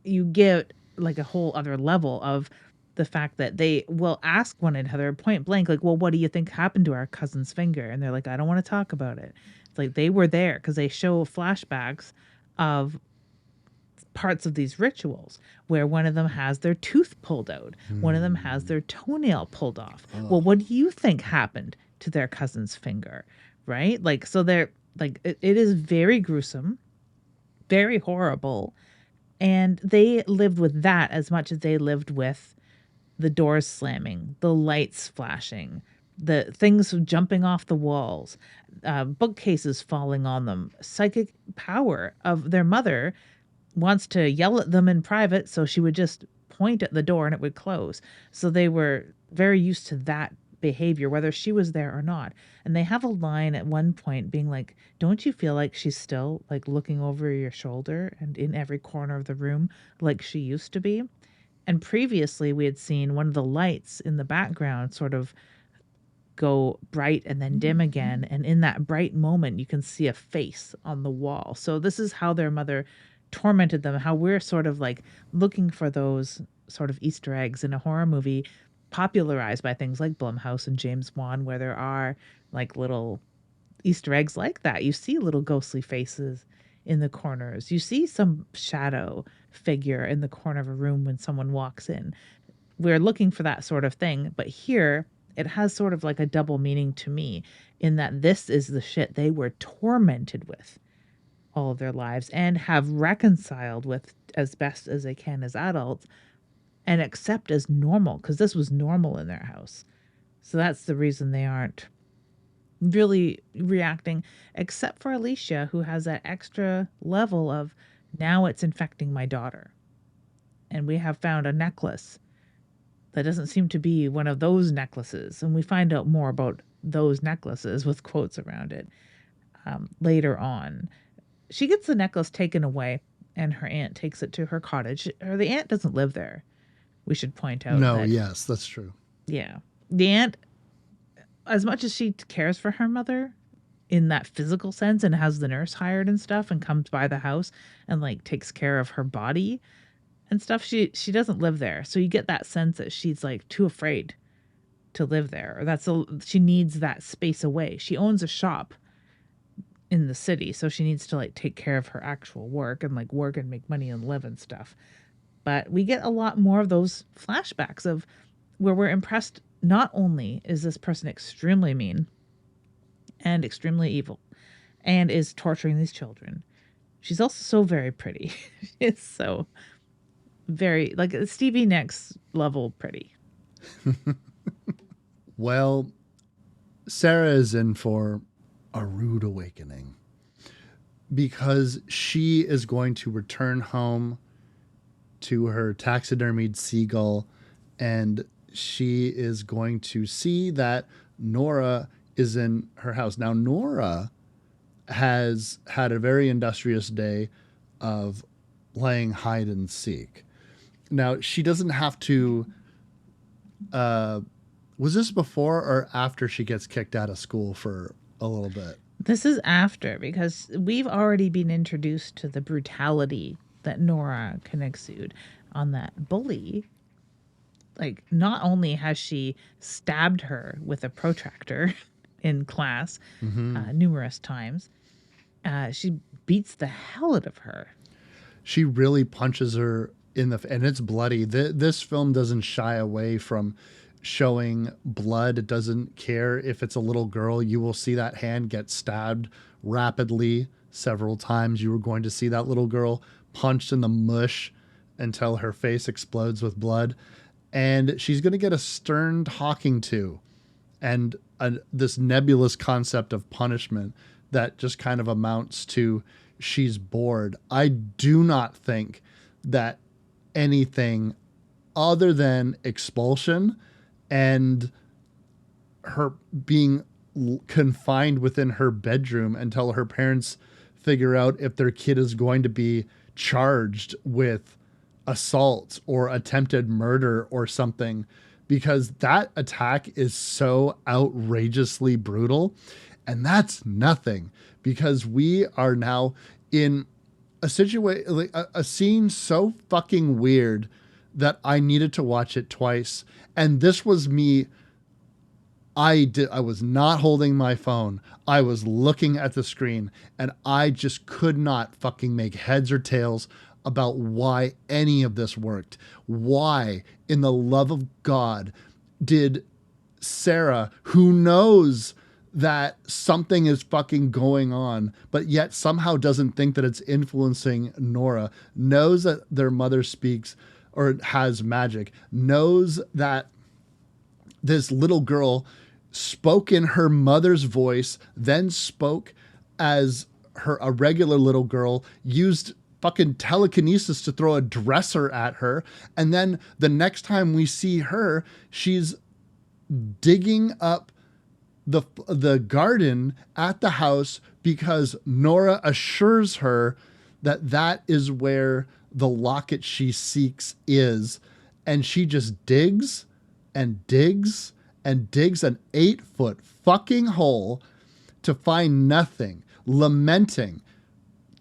you get like a whole other level of the fact that they will ask one another point blank, like, well, what do you think happened to our cousin's finger? And they're like, I don't want to talk about it. It's like they were there because they show flashbacks of parts of these rituals where one of them has their tooth pulled out, one of them has their toenail pulled off. Well, what do you think happened to their cousin's finger? Right? Like, so they're like, it is very gruesome, very horrible. And they lived with that as much as they lived with the doors slamming, the lights flashing, the things jumping off the walls, bookcases falling on them, psychic power of their mother wants to yell at them in private, so she would just point at the door and it would close. So they were very used to that behavior, whether she was there or not. And they have a line at one point being like, don't you feel like she's still like looking over your shoulder and in every corner of the room like she used to be? And previously we had seen one of the lights in the background sort of go bright and then dim again. And in that bright moment, you can see a face on the wall. So this is how their mother tormented them, how we're sort of like looking for those sort of Easter eggs in a horror movie popularized by things like Blumhouse and James Wan, where there are like little Easter eggs like that. You see little ghostly faces in the corners. You see some shadow figure in the corner of a room when someone walks in. We're looking for that sort of thing. But here, it has sort of like a double meaning to me in that this is the shit they were tormented with all of their lives and have reconciled with as best as they can as adults and accept as normal, because this was normal in their house. So that's the reason they aren't really reacting, except for Alicia, who has that extra level of, now it's infecting my daughter. And we have found a necklace that doesn't seem to be one of those necklaces. And we find out more about those necklaces with quotes around it later on. She gets the necklace taken away and her aunt takes it to her cottage. Or the aunt doesn't live there. We should point out No, that, yes, that's true. yeah. The aunt, as much as she cares for her mother in that physical sense and has the nurse hired and stuff and comes by the house and like takes care of her body and stuff, she doesn't live there. So you get that sense that she's like too afraid to live there. Or she needs that space away. She owns a shop in the city, so she needs to like take care of her actual work and like work and make money and live and stuff. But we get a lot more of those flashbacks of where we're impressed. Not only is this person extremely mean and extremely evil and is torturing these children, she's also so very pretty. It's so very like Stevie Nicks level pretty. Well, Sarah is in for a rude awakening because she is going to return home to her taxidermied seagull, and she is going to see that Nora is in her house. Now, Nora has had a very industrious day of playing hide and seek. Now, she doesn't have to. Was this before or after she gets kicked out of school for a little bit? This is after, because we've already been introduced to the brutality that Nora can exude on that bully. Like, not only has she stabbed her with a protractor in class numerous times, she beats the hell out of her. She really punches her in the, and it's bloody. This film doesn't shy away from showing blood. It doesn't care if it's a little girl. You will see that hand get stabbed rapidly several times. You are going to see that little girl punched in the mush until her face explodes with blood. And she's going to get a stern talking to and this nebulous concept of punishment that just kind of amounts to she's bored. I do not think that anything other than expulsion and her being confined within her bedroom until her parents figure out if their kid is going to be charged with assault or attempted murder or something, because that attack is so outrageously brutal. And that's nothing, because we are now in a situation, like a scene so fucking weird that I needed to watch it twice. And this was me. I was not holding my phone. I was looking at the screen, and I just could not fucking make heads or tails about why any of this worked. Why, in the love of God, did Sarah, who knows that something is fucking going on, but yet somehow doesn't think that it's influencing Nora, knows that their mother speaks or has magic, knows that this little girl spoke in her mother's voice, then spoke as a regular little girl, used fucking telekinesis to throw a dresser at her, and then the next time we see her, she's digging up the garden at the house because Nora assures her that that is where the locket she seeks is, and she just digs and digs and digs an 8-foot fucking hole to find nothing, lamenting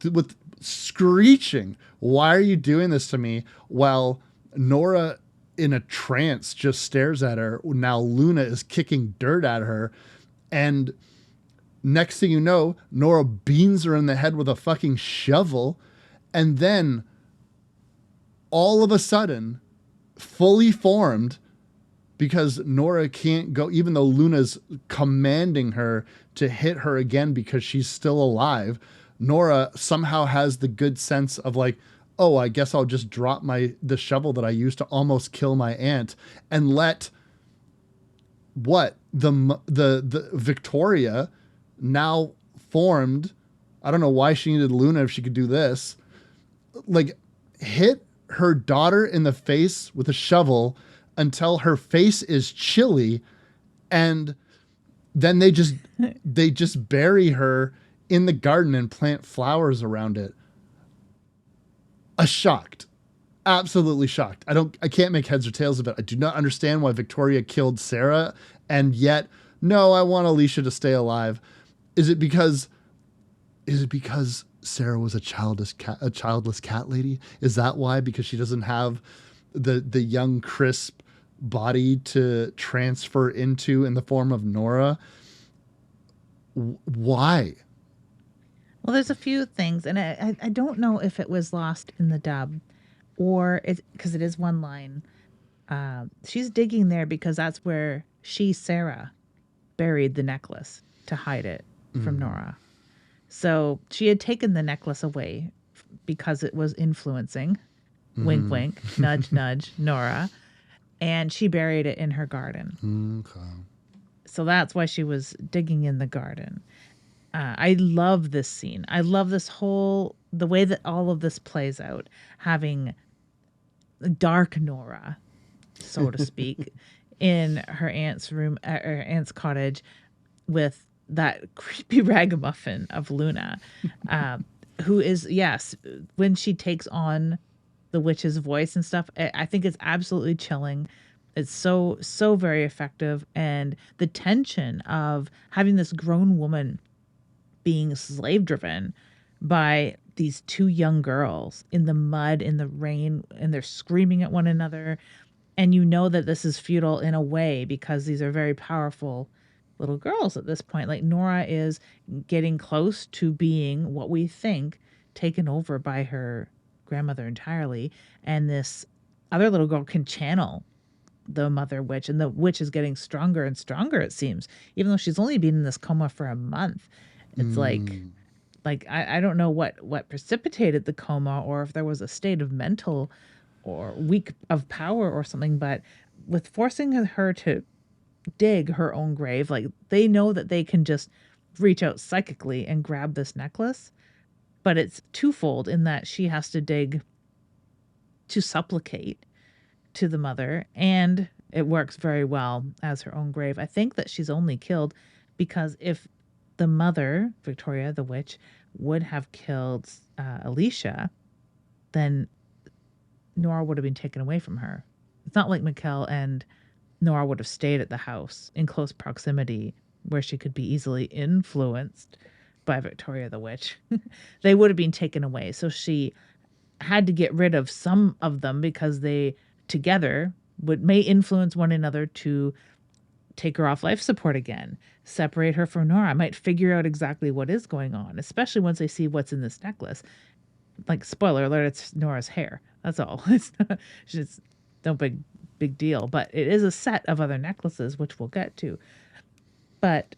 with screeching, "Why are you doing this to me?" While Nora, in a trance, just stares at her. Now Luna is kicking dirt at her, and next thing you know, Nora beans her in the head with a fucking shovel, and then all of a sudden, fully formed, because Nora can't go, even though Luna's commanding her to hit her again because she's still alive, Nora somehow has the good sense of like, oh, I guess I'll just drop the shovel that I used to almost kill my aunt and let the Victoria, now formed, I don't know why she needed Luna if she could do this, like hit her daughter in the face with a shovel until her face is chilly, and then they just bury her in the garden and plant flowers around it. Shocked. Absolutely shocked. I can't make heads or tails of it. I do not understand why Victoria killed Sarah, and yet, no, I want Alicia to stay alive. Is it because Sarah was a childless cat lady? Is that why? Because she doesn't have the young, crisp body to transfer into in the form of Nora? Why? Well, there's a few things, and I don't know if it was lost in the dub, or it's because it is one line. She's digging there because that's where Sarah, buried the necklace to hide it from Nora. So she had taken the necklace away because it was influencing, wink, wink, nudge, nudge, Nora, and she buried it in her garden. Okay. So that's why she was digging in the garden. I love this scene. I love the way that all of this plays out, having dark Nora, so to speak, in her aunt's room, her aunt's cottage, with that creepy ragamuffin of Luna, who is, yes, when she takes on the witch's voice and stuff, I think it's absolutely chilling. It's so very effective, and the tension of having this grown woman being slave driven by these two young girls in the mud, in the rain, and they're screaming at one another. And you know that this is futile in a way because these are very powerful little girls at this point. Like Nora is getting close to being what we think taken over by her grandmother entirely. And this other little girl can channel the mother witch, and the witch is getting stronger and stronger, it seems, even though she's only been in this coma for a month. It's like I don't know what precipitated the coma, or if there was a state of mental or weak of power or something, but with forcing her to dig her own grave, like they know that they can just reach out psychically and grab this necklace, but it's twofold in that she has to dig to supplicate to the mother, and it works very well as her own grave. I think that she's only killed because if the mother, Victoria the witch, would have killed Alicia, then Nora would have been taken away from her. It's not like Mikkel and Nora would have stayed at the house in close proximity where she could be easily influenced by Victoria the witch. They would have been taken away. So she had to get rid of some of them because they together may influence one another to take her off life support again, separate her from Nora, might figure out exactly what is going on, especially once they see what's in this necklace. Like, spoiler alert, it's Nora's hair. That's all. It's not, she's no big deal, but it is a set of other necklaces, which we'll get to. But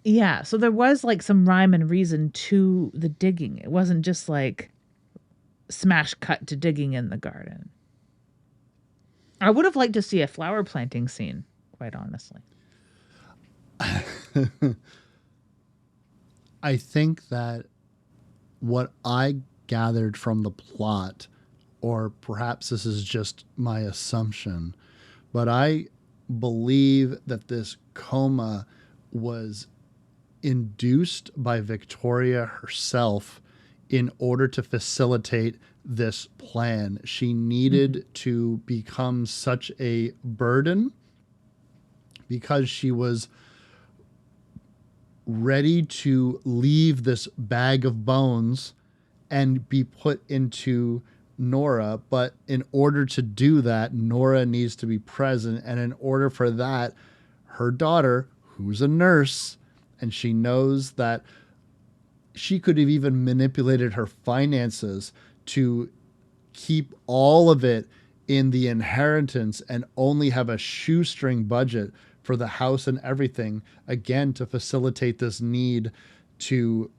yeah, so there was like some rhyme and reason to the digging. It wasn't just like smash cut to digging in the garden. I would have liked to see a flower planting scene, quite honestly. I think that what I gathered from the plot, or perhaps this is just my assumption, but I believe that this coma was induced by Victoria herself in order to facilitate this plan. She needed to become such a burden because she was ready to leave this bag of bones and be put into Nora. But in order to do that, Nora needs to be present. And in order for that, her daughter, who's a nurse, and she knows that she could have even manipulated her finances to keep all of it in the inheritance and only have a shoestring budget for the house and everything, again, to facilitate this need to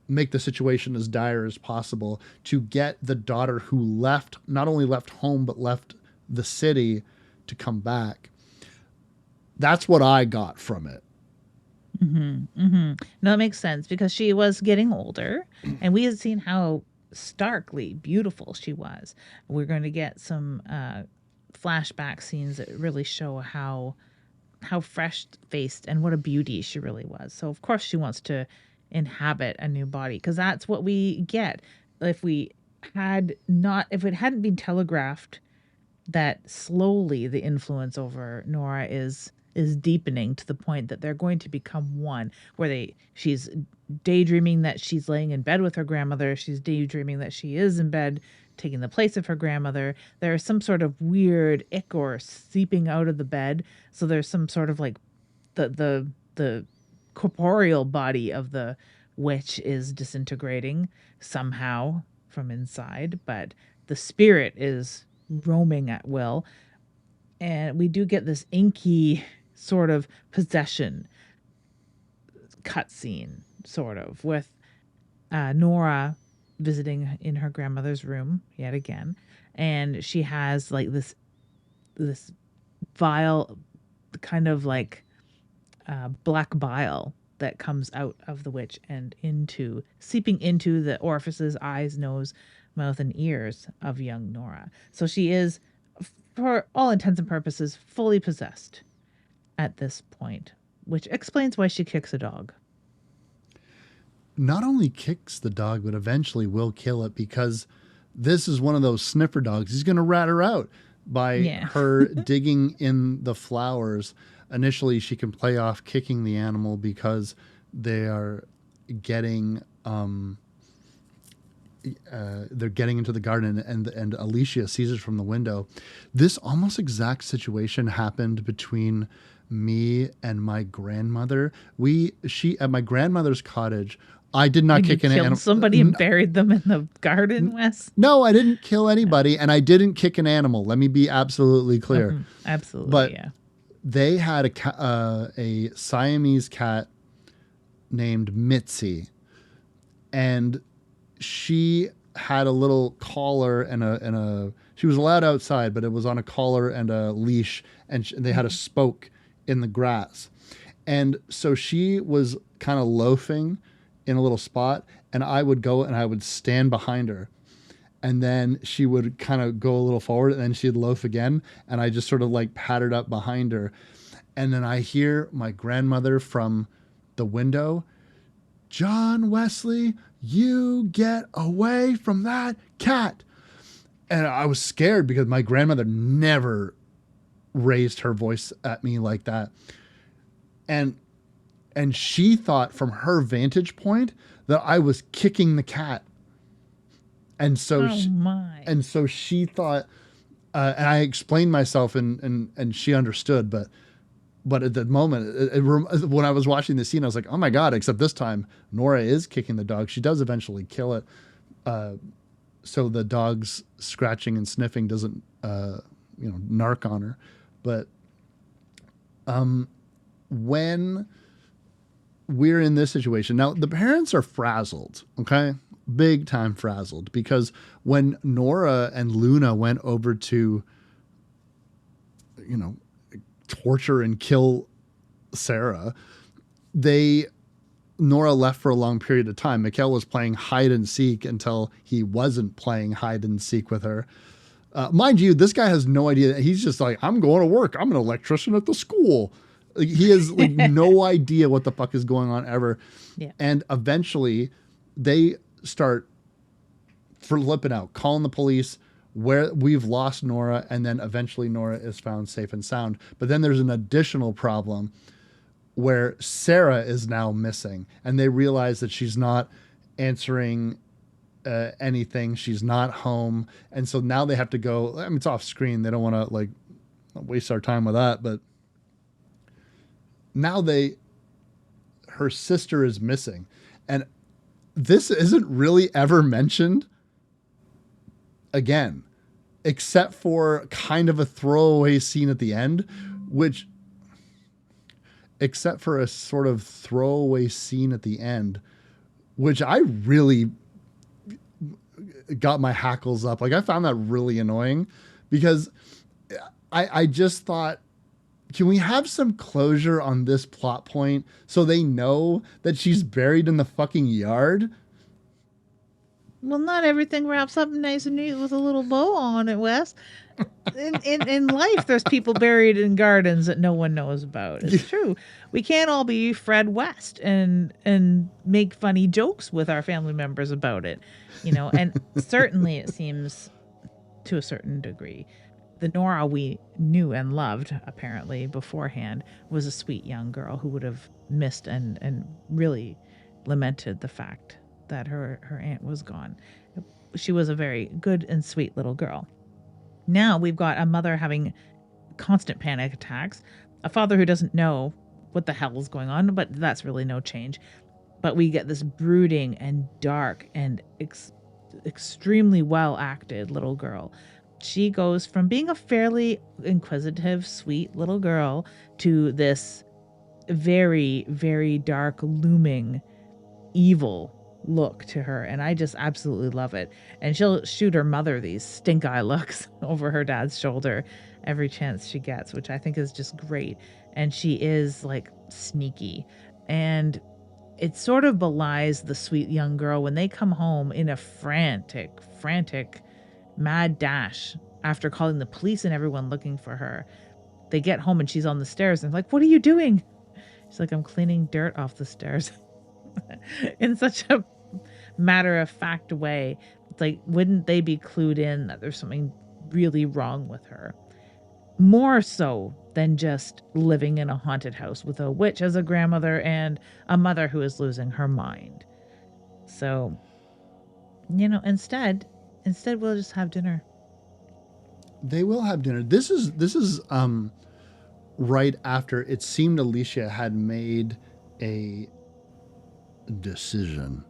make the situation as dire as possible, to get the daughter who left, not only left home, but left the city, to come back. That's what I got from it. No, it makes sense because she was getting older and we had seen how starkly beautiful she was. We're going to get some flashback scenes that really show how fresh faced and what a beauty she really was. So of course she wants to inhabit a new body because that's what we get. If it hadn't been telegraphed that slowly the influence over Nora is deepening to the point that they're going to become one, where she's daydreaming that she's laying in bed with her grandmother, she's daydreaming that she is in bed taking the place of her grandmother. There's some sort of weird ichor seeping out of the bed, so there's some sort of like the corporeal body of the witch is disintegrating somehow from inside, but the spirit is roaming at will. And we do get this inky sort of possession cutscene, sort of, with Nora visiting in her grandmother's room yet again, and she has like this vile, kind of like black bile that comes out of the witch and seeping into the orifices, eyes, nose, mouth, and ears of young Nora. So she is, for all intents and purposes, fully possessed at this point, which explains why she kicks a dog. Not only kicks the dog, but eventually will kill it, because this is one of those sniffer dogs. He's going to rat her out by her digging in the flowers. Initially, she can play off kicking the animal because they are getting they're getting into the garden, and Alicia sees it from the window. This almost exact situation happened between me and my grandmother. At my grandmother's cottage, I did not kick an animal. Somebody and buried them in the garden, Wes? No, I didn't kill anybody, and I didn't kick an animal. Let me be absolutely clear. Absolutely, but yeah. They had a Siamese cat named Mitzi, and she had a little collar and she was allowed outside, but it was on a collar and a leash, and they had a spoke in the grass. And so she was kind of loafing in a little spot, and I would go and I would stand behind her, and then she would kind of go a little forward, and then she'd loaf again, and I just sort of like pattered up behind her. And then I hear my grandmother from the window, John Wesley, you get away from that cat. And I was scared because my grandmother never raised her voice at me like that. And she thought from her vantage point that I was kicking the cat. And so my. she thought, and I explained myself and she understood, but at the moment, when I was watching the scene, I was like, oh my God, except this time Nora is kicking the dog. She does eventually kill it. So the dog's scratching and sniffing doesn't, narc on her. But when we're in this situation, now the parents are frazzled, okay? Big time frazzled, because when Nora and Luna went over to, torture and kill Sarah, Nora left for a long period of time. Mikhail was playing hide and seek until he wasn't playing hide and seek with her. Mind you, this guy has no idea. He's just like, I'm going to work. I'm an electrician at the school. Like, he has no idea what the fuck is going on ever. Yeah. And eventually they start flipping out, calling the police, where we've lost Nora. And then eventually Nora is found safe and sound. But then there's an additional problem where Sarah is now missing, and they realize that she's not answering anything. She's not home. And so now they have to go, I mean, it's off screen. They don't want to waste our time with that, but now her sister is missing. And this isn't really ever mentioned again, except for kind of a throwaway scene at the end, which I really got my hackles up. Like, I found that really annoying, because I just thought, can we have some closure on this plot point so they know that she's buried in the fucking yard? Well, not everything wraps up nice and neat with a little bow on it, Wes. In life, there's people buried in gardens that no one knows about. It's true. We can't all be Fred West and make funny jokes with our family members about it, And certainly, it seems, to a certain degree, the Nora we knew and loved, apparently beforehand, was a sweet young girl who would have missed and really lamented the fact that her aunt was gone. She was a very good and sweet little girl. Now we've got a mother having constant panic attacks, a father who doesn't know what the hell is going on, but that's really no change. But we get this brooding and dark and extremely well acted little girl. She goes from being a fairly inquisitive, sweet little girl to this very, very dark, looming, evil look to her, and I just absolutely love it. And she'll shoot her mother these stink eye looks over her dad's shoulder every chance she gets, which I think is just great. And she is sneaky, and it sort of belies the sweet young girl when they come home in a frantic mad dash after calling the police and everyone looking for her. They get home and she's on the stairs and like, what are you doing? She's like, I'm cleaning dirt off the stairs. In such a matter-of-fact way. It's like, wouldn't they be clued in that there's something really wrong with her? More so than just living in a haunted house with a witch as a grandmother and a mother who is losing her mind. So, instead we'll just have dinner. They will have dinner. This is right after it seemed Alicia had made a decision,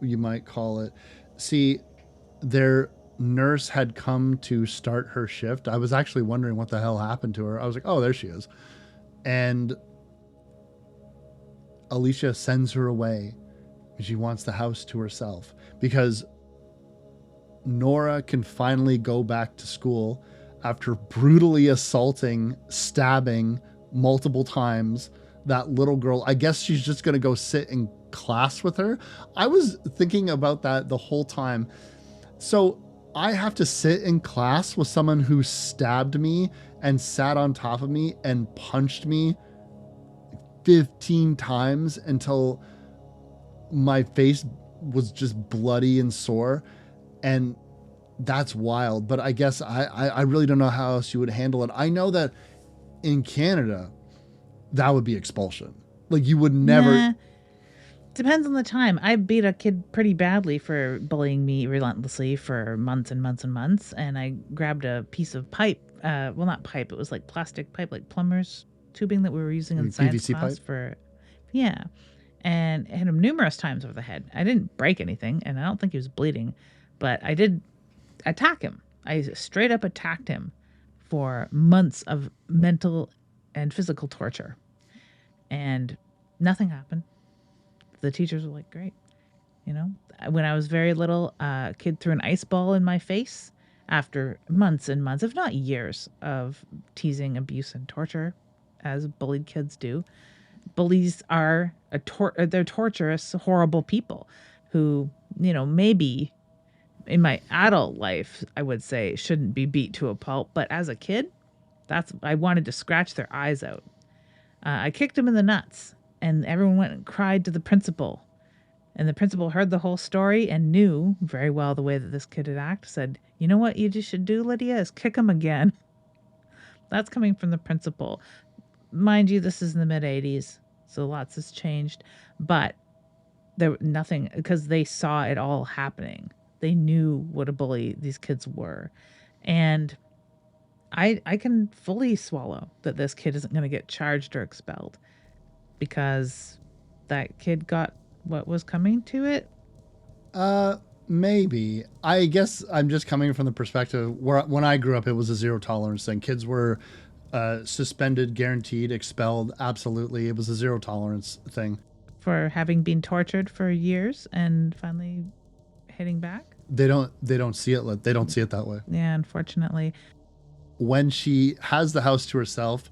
you might call it. See, their nurse had come to start her shift. I was actually wondering what the hell happened to her. I was like, oh, there she is. And Alicia sends her away. She wants the house to herself because Nora can finally go back to school after brutally assaulting, stabbing multiple times that little girl. I guess she's just going to go sit in class with her. I was thinking about that the whole time. So I have to sit in class with someone who stabbed me and sat on top of me and punched me 15 times until my face was just bloody and sore. And that's wild. But I guess I really don't know how else you would handle it. I know that in Canada, that would be expulsion. Like you would never. Nah. Depends on the time. I beat a kid pretty badly for bullying me relentlessly for months and months and months. And I grabbed a piece of pipe. Well, not pipe. It was like plastic pipe, like plumber's tubing that we were using in science PVC class pipe? for. Yeah. And hit him numerous times over the head. I didn't break anything, and I don't think he was bleeding, but I did attack him. I straight up attacked him for months of mental and physical torture. And nothing happened. The teachers were like, great. You know, when I was very little, a kid threw an ice ball in my face after months and months, if not years, of teasing, abuse, and torture, as bullied kids do. Bullies are they're torturous, horrible people who, you know, maybe in my adult life, I would say shouldn't be beat to a pulp. But as a kid, I wanted to scratch their eyes out. I kicked him in the nuts, and everyone went and cried to the principal. And the principal heard the whole story and knew very well the way that this kid had acted. Said, you know what you just should do, Lydia, is kick him again. That's coming from the principal. Mind you, this is in the mid-'80s, so lots has changed. But there nothing, because they saw it all happening. They knew what a bully these kids were. And I can fully swallow that this kid isn't going to get charged or expelled, because that kid got what was coming to it. Maybe. I guess I'm just coming from the perspective where when I grew up, it was a zero tolerance thing. Kids were suspended, guaranteed, expelled. Absolutely. It was a zero tolerance thing. For having been tortured for years and finally hitting back. They don't see it. They don't see it that way. Yeah, unfortunately. When she has the house to herself,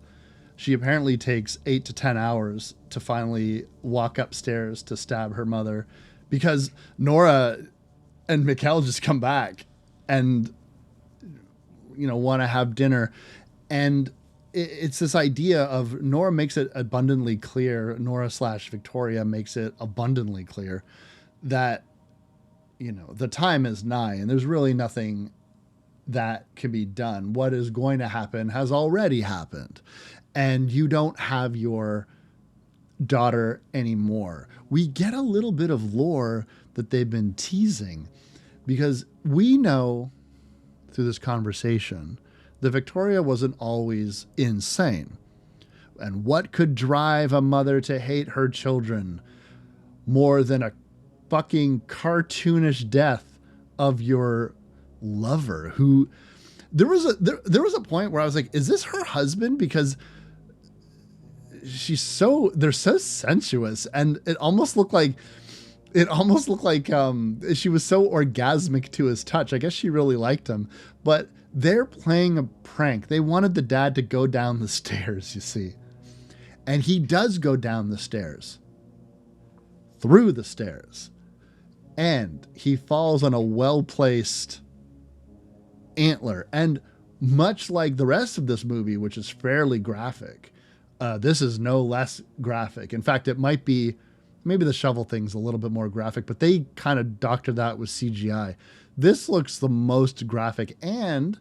she apparently takes 8 to 10 hours to finally walk upstairs to stab her mother, because Nora and Mikkel just come back and, you know, want to have dinner. And it's this idea of Nora makes it abundantly clear, Nora/Victoria makes it abundantly clear that, you know, the time is nigh and there's really nothing that can be done. What is going to happen has already happened, and you don't have your daughter anymore. We get a little bit of lore that they've been teasing, because we know through this conversation that Victoria wasn't always insane. And what could drive a mother to hate her children more than a fucking cartoonish death of your lover? Who there was a point where I was like, is this her husband? Because they're so sensuous, and it almost looked like she was so orgasmic to his touch. I guess she really liked him, but they're playing a prank. They wanted the dad to go down the stairs, you see, and he does go down the stairs, through the stairs, and he falls on a well-placed antler. And much like the rest of this movie, which is fairly graphic, this is no less graphic. In fact, it might be, maybe the shovel thing's a little bit more graphic, but they kind of doctored that with CGI. This looks the most graphic, and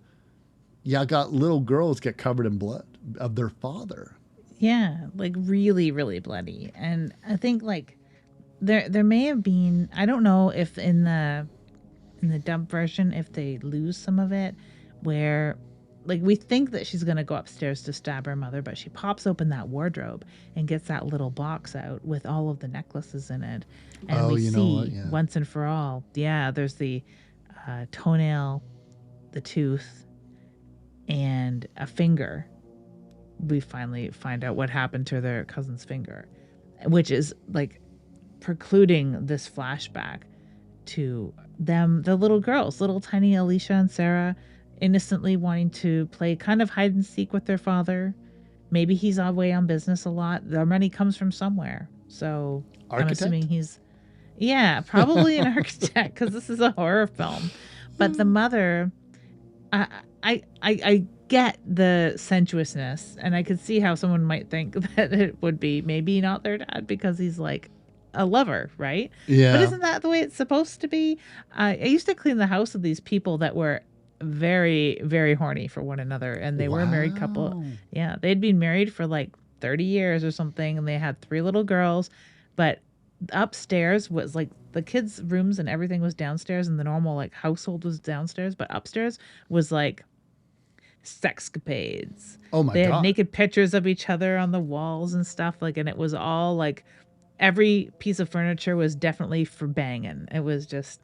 yeah, got little girls get covered in blood of their father. Yeah, like really, really bloody. And I think like there may have been, I don't know if in the dub version, if they lose some of it, where like we think that she's going to go upstairs to stab her mother, but she pops open that wardrobe and gets that little box out with all of the necklaces in it. And we see once and for all, there's the toenail, the tooth, and a finger. We finally find out what happened to their cousin's finger, which is like precluding this flashback to them, the little girls, little tiny Alicia and Sarah, innocently wanting to play kind of hide and seek with their father. Maybe he's away on business a lot. Their money comes from somewhere. So architect? I'm assuming he's, probably an architect, because this is a horror film. But the mother, I, I get the sensuousness, and I could see how someone might think that it would be maybe not their dad because he's like a lover, right? But Yeah. isn't that the way it's supposed to be? I used to clean the house with these people that were very, very horny for one another, and they were a married couple. Wow. Yeah, they'd been married for like 30 years or something, and they had 3 little girls, but upstairs was like the kids' rooms and everything was downstairs, and the normal like household was downstairs, but upstairs was like sexcapades. Oh my They had God. naked pictures of each other on the walls and stuff, like, and it was all like every piece of furniture was definitely for banging. It was just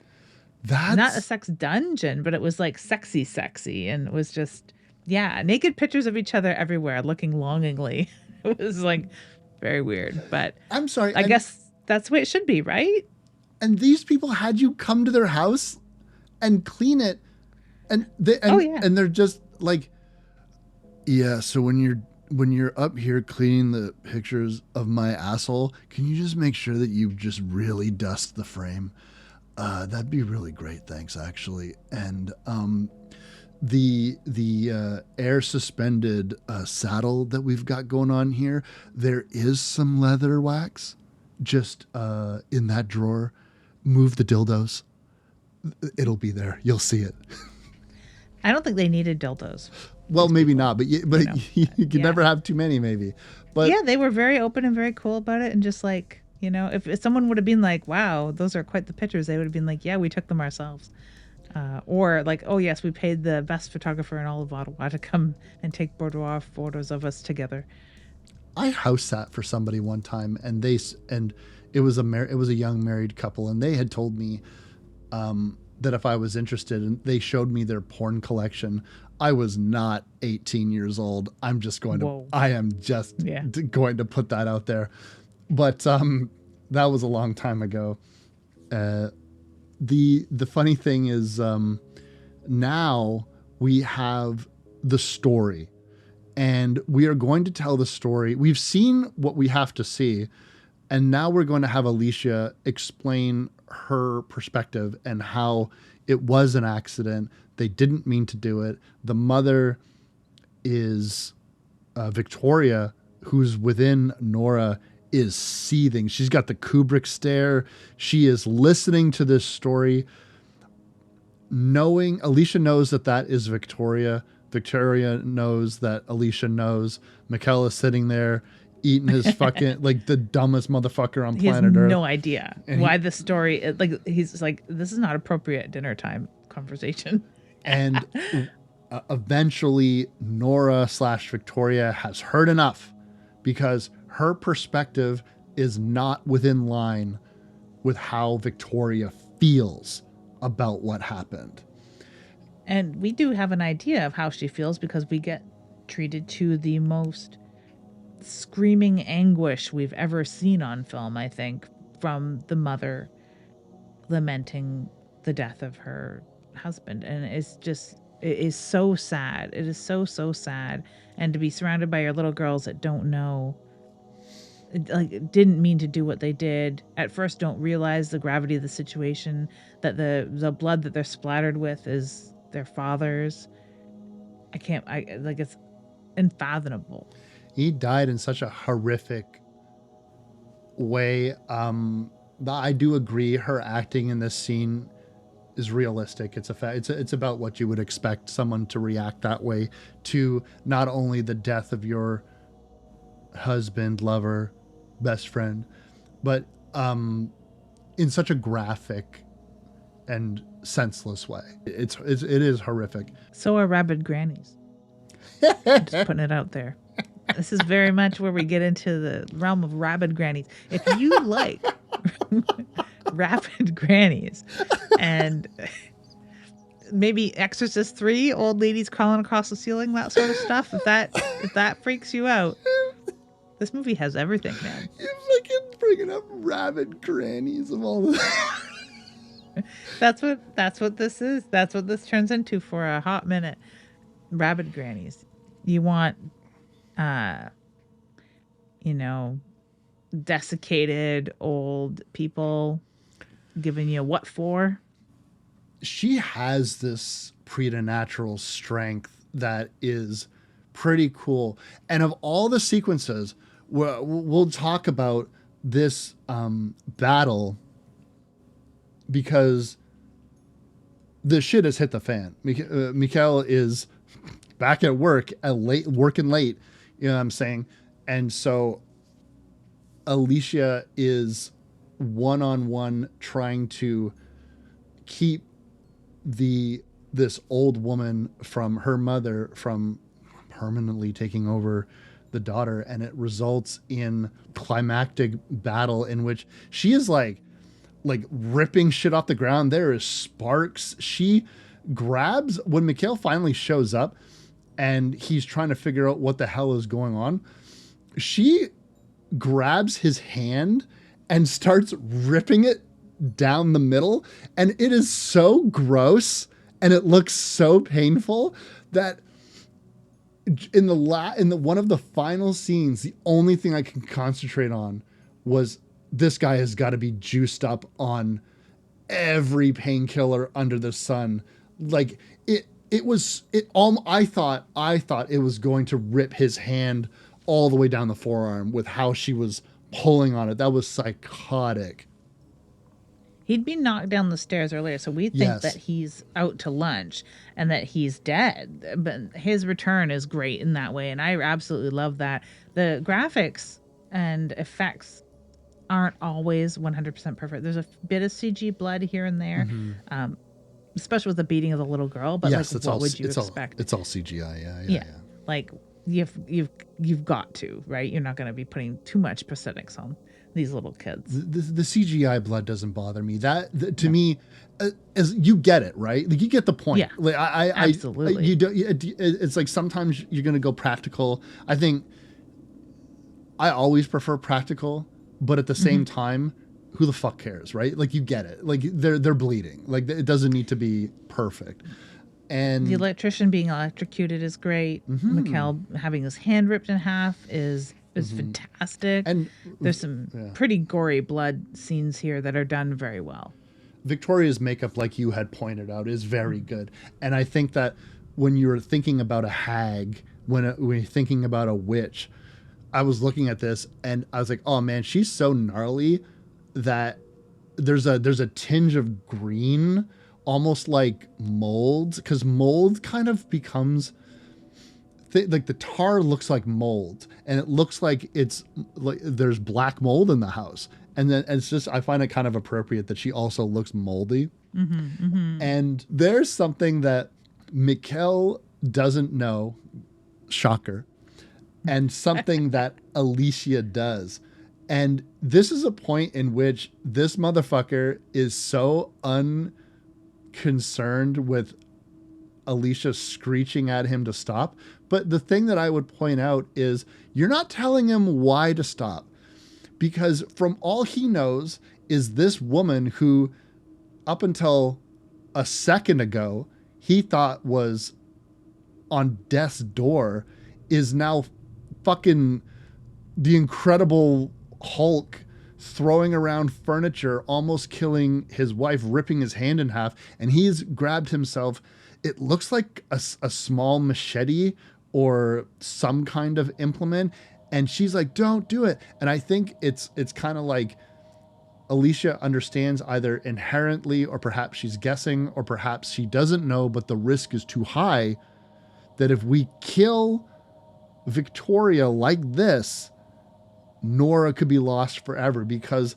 not a That's sex dungeon, but it was like sexy, sexy, and it was just yeah, naked pictures of each other everywhere, looking longingly. It was like very weird, but I'm sorry. I guess that's the way it should be, right? And these people had you come to their house and clean it, and Oh yeah. and they're just like, yeah. So when you're up here cleaning the pictures of my asshole, can you just make sure that you just really dust the frame? That'd be really great, thanks. Actually, and the air suspended saddle that we've got going on here, there is some leather wax just in that drawer. Move the dildos. It'll be there. You'll see it. I don't think they needed dildos. Well, maybe not, but you know, you can yeah. never have too many, maybe. But Yeah, they were very open and very cool about it, and just like, you know, if someone would have been like, "Wow, those are quite the pictures," they would have been like, "Yeah, we took them ourselves," or like, "Oh yes, we paid the best photographer in all of Ottawa to come and take boudoir photos of us together." I house sat for somebody one time, and it was a young married couple, and they had told me that if I was interested, and they showed me their porn collection. I was not 18 years old. I'm just going Whoa. to. I am just Yeah. going to put that out there. But that was a long time ago. The funny thing is, now we have the story, and we are going to tell the story. We've seen what we have to see, and now we're going to have Alicia explain her perspective and how it was an accident. They didn't mean to do it. The mother is Victoria, who's within Nora, is seething. She's got the Kubrick stare. She is listening to this story, knowing Alicia knows that is Victoria. Victoria knows that Alicia knows. Mikkel is sitting there eating his fucking like the dumbest motherfucker on He has planet Earth. no idea why the story, like, he's like, this is not appropriate dinner time conversation. And eventually Nora / Victoria has heard enough, because her perspective is not within line with how Victoria feels about what happened. And we do have an idea of how she feels because we get treated to the most screaming anguish we've ever seen on film, I think, from the mother lamenting the death of her husband. And it's just, it is so sad. It is so, so sad. And to be surrounded by your little girls that don't know, like, didn't mean to do what they did, at first don't realize the gravity of the situation, that the blood that they're splattered with is their father's. It's unfathomable. He died in such a horrific way. I do agree her acting in this scene is realistic. It's about what you would expect someone to react that way to not only the death of your husband, lover, best friend, but in such a graphic and senseless way. It is horrific. So are rabid grannies. Just putting it out there. This is very much where we get into the realm of rabid grannies. If you like rabid grannies and maybe Exorcist 3, old ladies crawling across the ceiling, that sort of stuff, if that freaks you out, this movie has everything, man. You're fucking bringing up rabid grannies of all the... That's what this is. That's what this turns into for a hot minute. Rabid grannies. You want desiccated old people giving you what for? she has this preternatural strength that is pretty cool. And of all the sequences, we'll talk about this battle because the shit has hit the fan. Mikhail is back at work working late, you know what I'm saying? And so Alicia is one-on-one trying to keep this old woman from her mother from permanently taking over the daughter, and it results in climactic battle in which she is like ripping shit off the ground. There is sparks. She grabs when Mikhail finally shows up and he's trying to figure out what the hell is going on. She grabs his hand and starts ripping it down the middle, and it is so gross and it looks so painful that in the one of the final scenes, the only thing I can concentrate on was this guy has got to be juiced up on every painkiller under the sun. Like I thought it was going to rip his hand all the way down the forearm with how she was pulling on it. That was psychotic. He'd been knocked down the stairs earlier, so we think that he's out to lunch and that he's dead. But his return is great in that way, and I absolutely love that. The graphics and effects aren't always 100% perfect. There's a bit of CG blood here and there, especially with the beating of the little girl. But yes, like, what would you expect? It's all CGI. Yeah. Like you've got to, right? You're not going to be putting too much prosthetics on these little kids. The CGI blood doesn't bother me. To me, as you get it, right? Like you get the point. Yeah, like absolutely. It's like sometimes you're going to go practical. I think I always prefer practical, but at the same time, who the fuck cares, right? Like you get it. Like they're bleeding. Like it doesn't need to be perfect. And the electrician being electrocuted is great. Mikhail having his hand ripped in half is fantastic. And there's some pretty gory blood scenes here that are done very well. Victoria's makeup, like you had pointed out, is very good. And I think that when you're thinking about a hag, when you're thinking about a witch, I was looking at this and I was like, oh man, she's so gnarly that there's a tinge of green, almost like mold, because mold kind of becomes like the tar looks like mold, and it looks like it's like there's black mold in the house, and then it's just, I find it kind of appropriate that she also looks moldy. And there's something that Mikhail doesn't know, shocker, and something that Alicia does. And this is a point in which this motherfucker is so unconcerned with Alicia screeching at him to stop. But the thing that I would point out is you're not telling him why to stop, because from all he knows is this woman who up until a second ago he thought was on death's door is now fucking the Incredible Hulk, throwing around furniture, almost killing his wife, ripping his hand in half, and he's grabbed himself, it looks like a small machete or some kind of implement, and she's like, don't do it. And I think it's kind of like Alicia understands, either inherently or perhaps she's guessing or perhaps she doesn't know, but the risk is too high, that if we kill Victoria like this, Nora could be lost forever. Because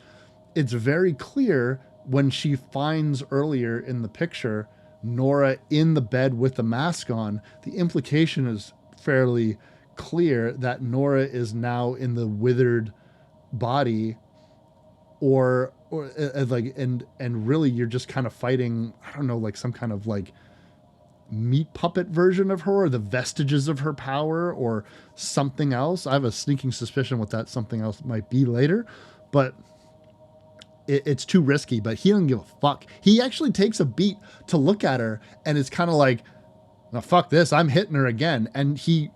it's very clear when she finds earlier in the picture Nora in the bed with the mask on, the implication is fairly clear that Nora is now in the withered body, or like, and really you're just kind of fighting, I don't know, like some kind of like meat puppet version of her, or the vestiges of her power, or something else. I have a sneaking suspicion what that something else might be later, but it's too risky. But he doesn't give a fuck. He actually takes a beat to look at her, and it's kind of like, no, fuck this, I'm hitting her again. And he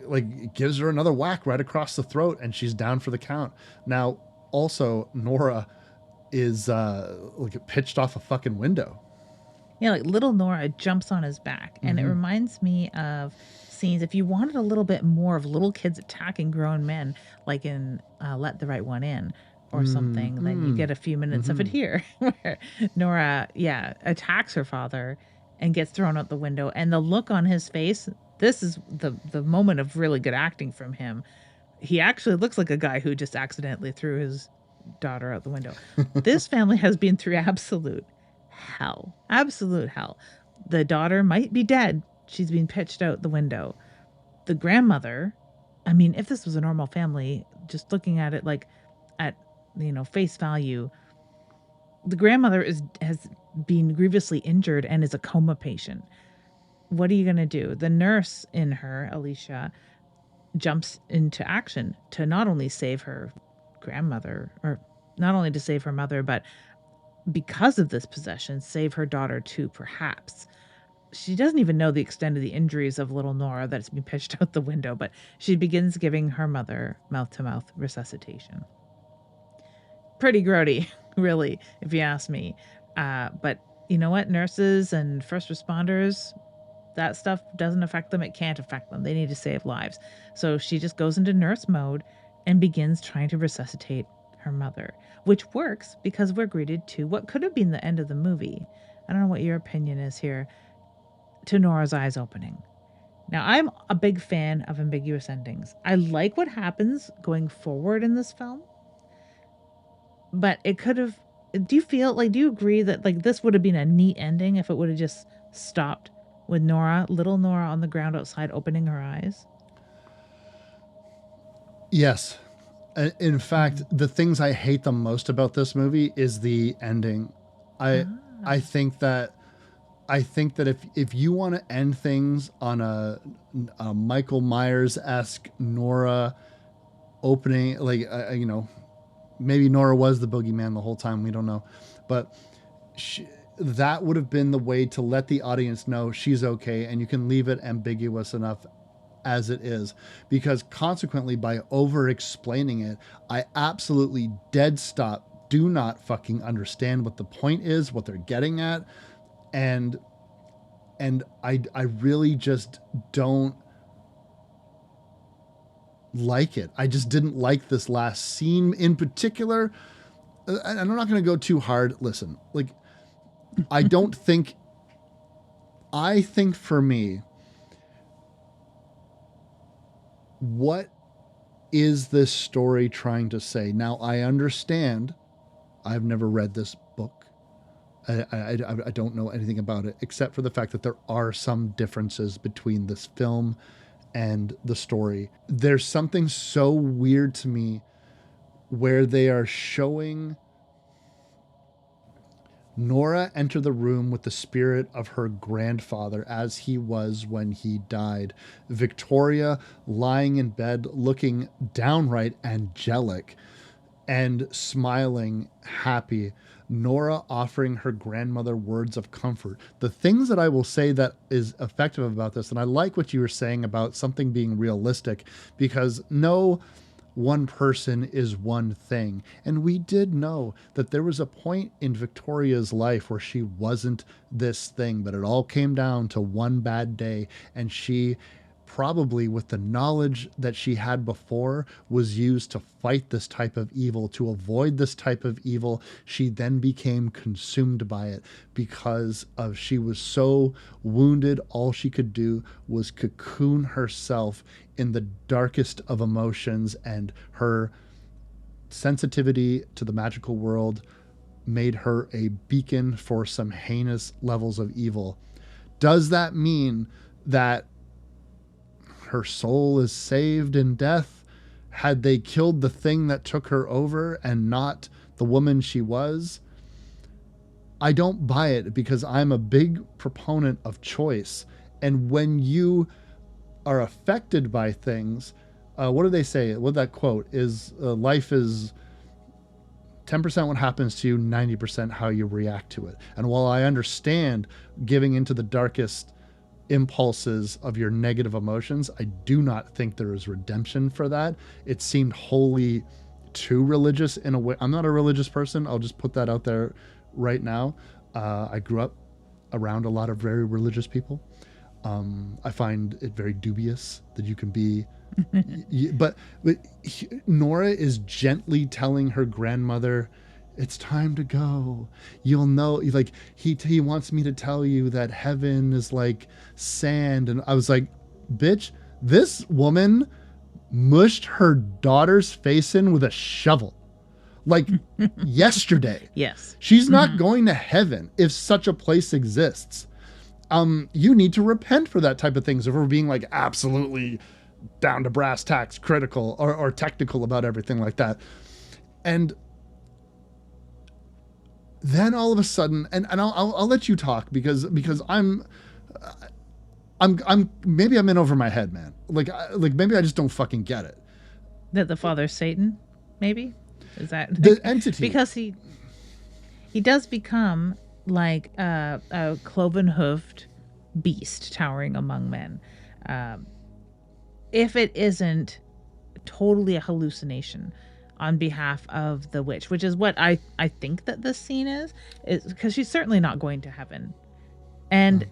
like gives her another whack right across the throat, and she's down for the count. Now also Nora is like pitched off a fucking window. Yeah, like little Nora jumps on his back. And it reminds me of scenes, if you wanted a little bit more of little kids attacking grown men, like in Let the Right One In or something, then you get a few minutes of it here where Nora, yeah, attacks her father and gets thrown out the window. And the look on his face, this is the moment of really good acting from him. He actually looks like a guy who just accidentally threw his daughter out the window. This family has been through absolute hell. Absolute hell. The daughter might be dead. She's been pitched out the window. The grandmother, I mean, if this was a normal family, just looking at it like at face value, the grandmother has been grievously injured and is a coma patient. What are you going to do? The nurse in her, Alicia, jumps into action to not only save her grandmother, or not only to save her mother, but because of this possession, save her daughter too, perhaps. She doesn't even know the extent of the injuries of little Nora that's been pitched out the window, but she begins giving her mother mouth-to-mouth resuscitation. Pretty grody, really, if you ask me. But you know what? Nurses and first responders, that stuff doesn't affect them. It can't affect them. They need to save lives. So she just goes into nurse mode and begins trying to resuscitate her mother, which works because we're greeted to what could have been the end of the movie. I don't know what your opinion is here. To Nora's eyes opening. Now, I'm a big fan of ambiguous endings. I like what happens going forward in this film, but it could have. Do you agree that like this would have been a neat ending if it would have just stopped with little Nora on the ground outside opening her eyes? Yes. In fact, the things I hate the most about this movie is the ending. I think that if you want to end things on a Michael Myers-esque Nora opening, like maybe Nora was the boogeyman the whole time, we don't know, but that would have been the way to let the audience know she's okay, and you can leave it ambiguous enough as it is, because consequently, by over explaining it, I absolutely dead stop do not fucking understand what the point is, what they're getting at, and I really just don't like it. I just didn't like this last scene in particular. And I'm not going to go too hard. Listen, like, I think for me, what is this story trying to say? Now, I understand. I've never read this book. I don't know anything about it, except for the fact that there are some differences between this film and the story. There's something so weird to me where they are showing Nora enter the room with the spirit of her grandfather as he was when he died. Victoria lying in bed looking downright angelic and smiling, happy. Nora offering her grandmother words of comfort. The things that I will say that is effective about this, and I like what you were saying about something being realistic, because no one person is one thing. And we did know that there was a point in Victoria's life where she wasn't this thing, but it all came down to one bad day, and she, probably with the knowledge that she had before, was used to fight this type of evil, to avoid this type of evil. She then became consumed by it because of she was so wounded. All she could do was cocoon herself in the darkest of emotions, and her sensitivity to the magical world made her a beacon for some heinous levels of evil. Does that mean that her soul is saved in death? Had they killed the thing that took her over and not the woman she was? I don't buy it, because I'm a big proponent of choice. And when you are affected by things, what do they say? What that quote is, life is 10% what happens to you, 90% how you react to it. And while I understand giving into the darkest impulses of your negative emotions, I do not think there is redemption for that. It seemed wholly too religious in a way. I'm not a religious person. I'll just put that out there right now. I grew up around a lot of very religious people. I find it very dubious that you can be, but Nora is gently telling her grandmother, "It's time to go. You'll know." Like he wants me to tell you that heaven is like sand, and I was like, "Bitch, this woman mushed her daughter's face in with a shovel, like yesterday. Yes. She's not going to heaven if such a place exists." You need to repent for that type of things if we're being like absolutely down to brass tacks critical or technical about everything like that. And then all of a sudden, and I'll let you talk because I'm maybe I'm in over my head, man. Like maybe I just don't fucking get it. That the father's Satan, maybe? Is that The entity. because he does become like a cloven-hoofed beast towering among men. If it isn't totally a hallucination on behalf of the witch, which is what I think that this scene is because she's certainly not going to heaven. And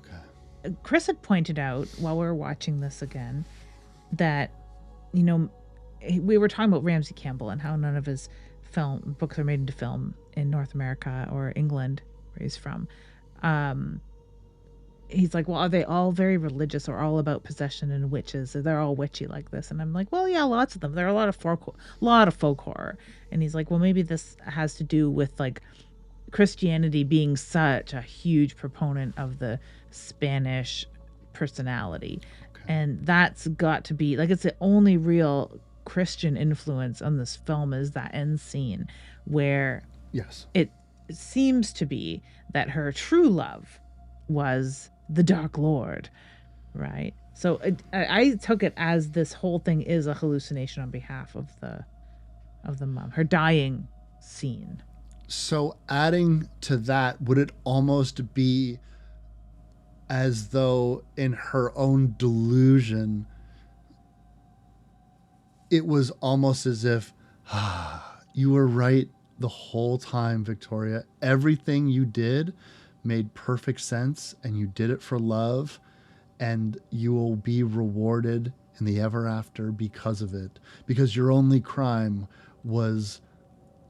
Chris had pointed out while we were watching this again that, you know, we were talking about Ramsey Campbell and how none of his books are made into film in North America or England, where he's from. He's like, well, are they all very religious or all about possession and witches? They're all witchy like this. And I'm like, well, yeah, lots of them. There are a lot of folk horror. And he's like, well, maybe this has to do with like Christianity being such a huge proponent of the Spanish personality. And that's got to be like, it's the only real Christian influence on this film is that end scene where yes, it seems to be that her true love was the Dark Lord, right? So I took it as this whole thing is a hallucination on behalf of the mom, her dying scene. So adding to that, would it almost be as though in her own delusion, it was almost as if, you were right the whole time, Victoria. Everything you did made perfect sense, and you did it for love, and you will be rewarded in the ever after because of it. Because your only crime was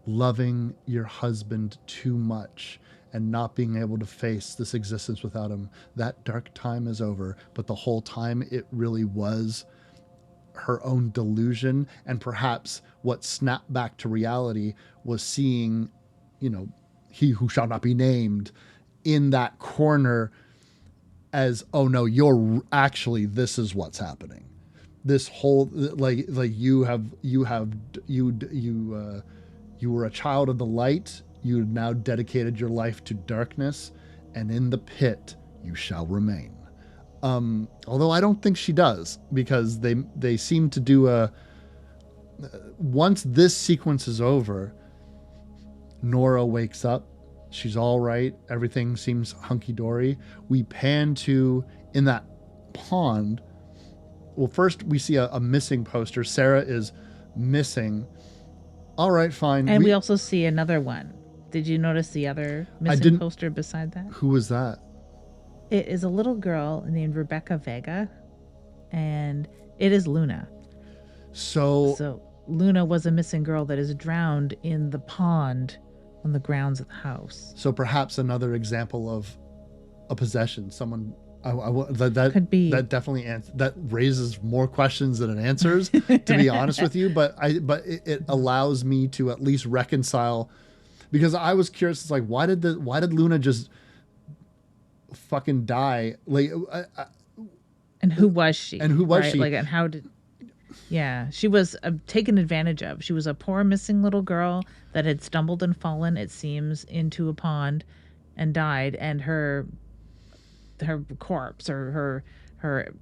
loving your husband too much and not being able to face this existence without him. That dark time is over, but the whole time it really was her own delusion, and perhaps what snapped back to reality was seeing, you know, he who shall not be named in that corner as, oh no, you're actually, this is what's happening. This whole, like you were a child of the light. You now dedicated your life to darkness, and in the pit you shall remain. Although I don't think she does, because they seem to do once this sequence is over, Nora wakes up. She's all right. Everything seems hunky-dory. We pan to, in that pond. Well, first we see a missing poster. Sarah is missing. All right, fine. And we also see another one. Did you notice the other missing poster beside that? Who was that? It is a little girl named Rebecca Vega, and it is Luna. So Luna was a missing girl that is drowned in the pond on the grounds of the house. So perhaps another example of a possession. Someone that could be. That definitely that raises more questions than it answers. To be honest with you, but it allows me to at least reconcile, because I was curious. It's like, why did Luna just fucking die? Like, and who was she? And who was she? Like, and how did? Yeah, she was taken advantage of. She was a poor missing little girl that had stumbled and fallen, it seems, into a pond and died, and her corpse or her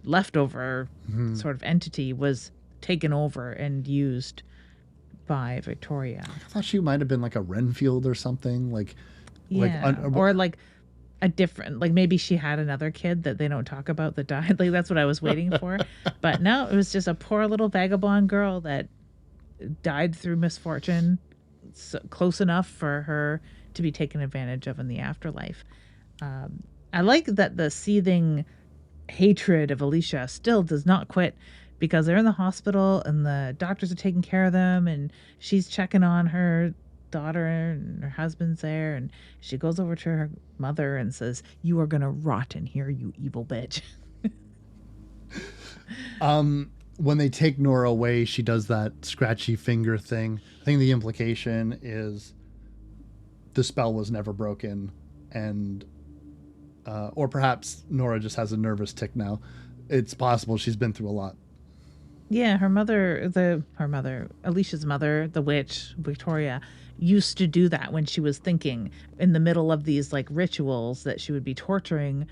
leftover sort of entity was taken over and used by Victoria. I thought she might have been like a Renfield or something, like or like a different, like maybe she had another kid that they don't talk about that died. Like that's what I was waiting for. But no, it was just a poor little vagabond girl that died through misfortune, close enough for her to be taken advantage of in the afterlife. I like that the seething hatred of Alicia still does not quit because they're in the hospital and the doctors are taking care of them and she's checking on her daughter and her husband's there and she goes over to her mother and says, "You are gonna rot in here, you evil bitch." When they take Nora away, she does that scratchy finger thing. I think the implication is the spell was never broken, and or perhaps Nora just has a nervous tick now. It's possible she's been through a lot. Yeah, her mother, Alicia's mother, the witch, Victoria, used to do that when she was thinking in the middle of these like rituals that she would be torturing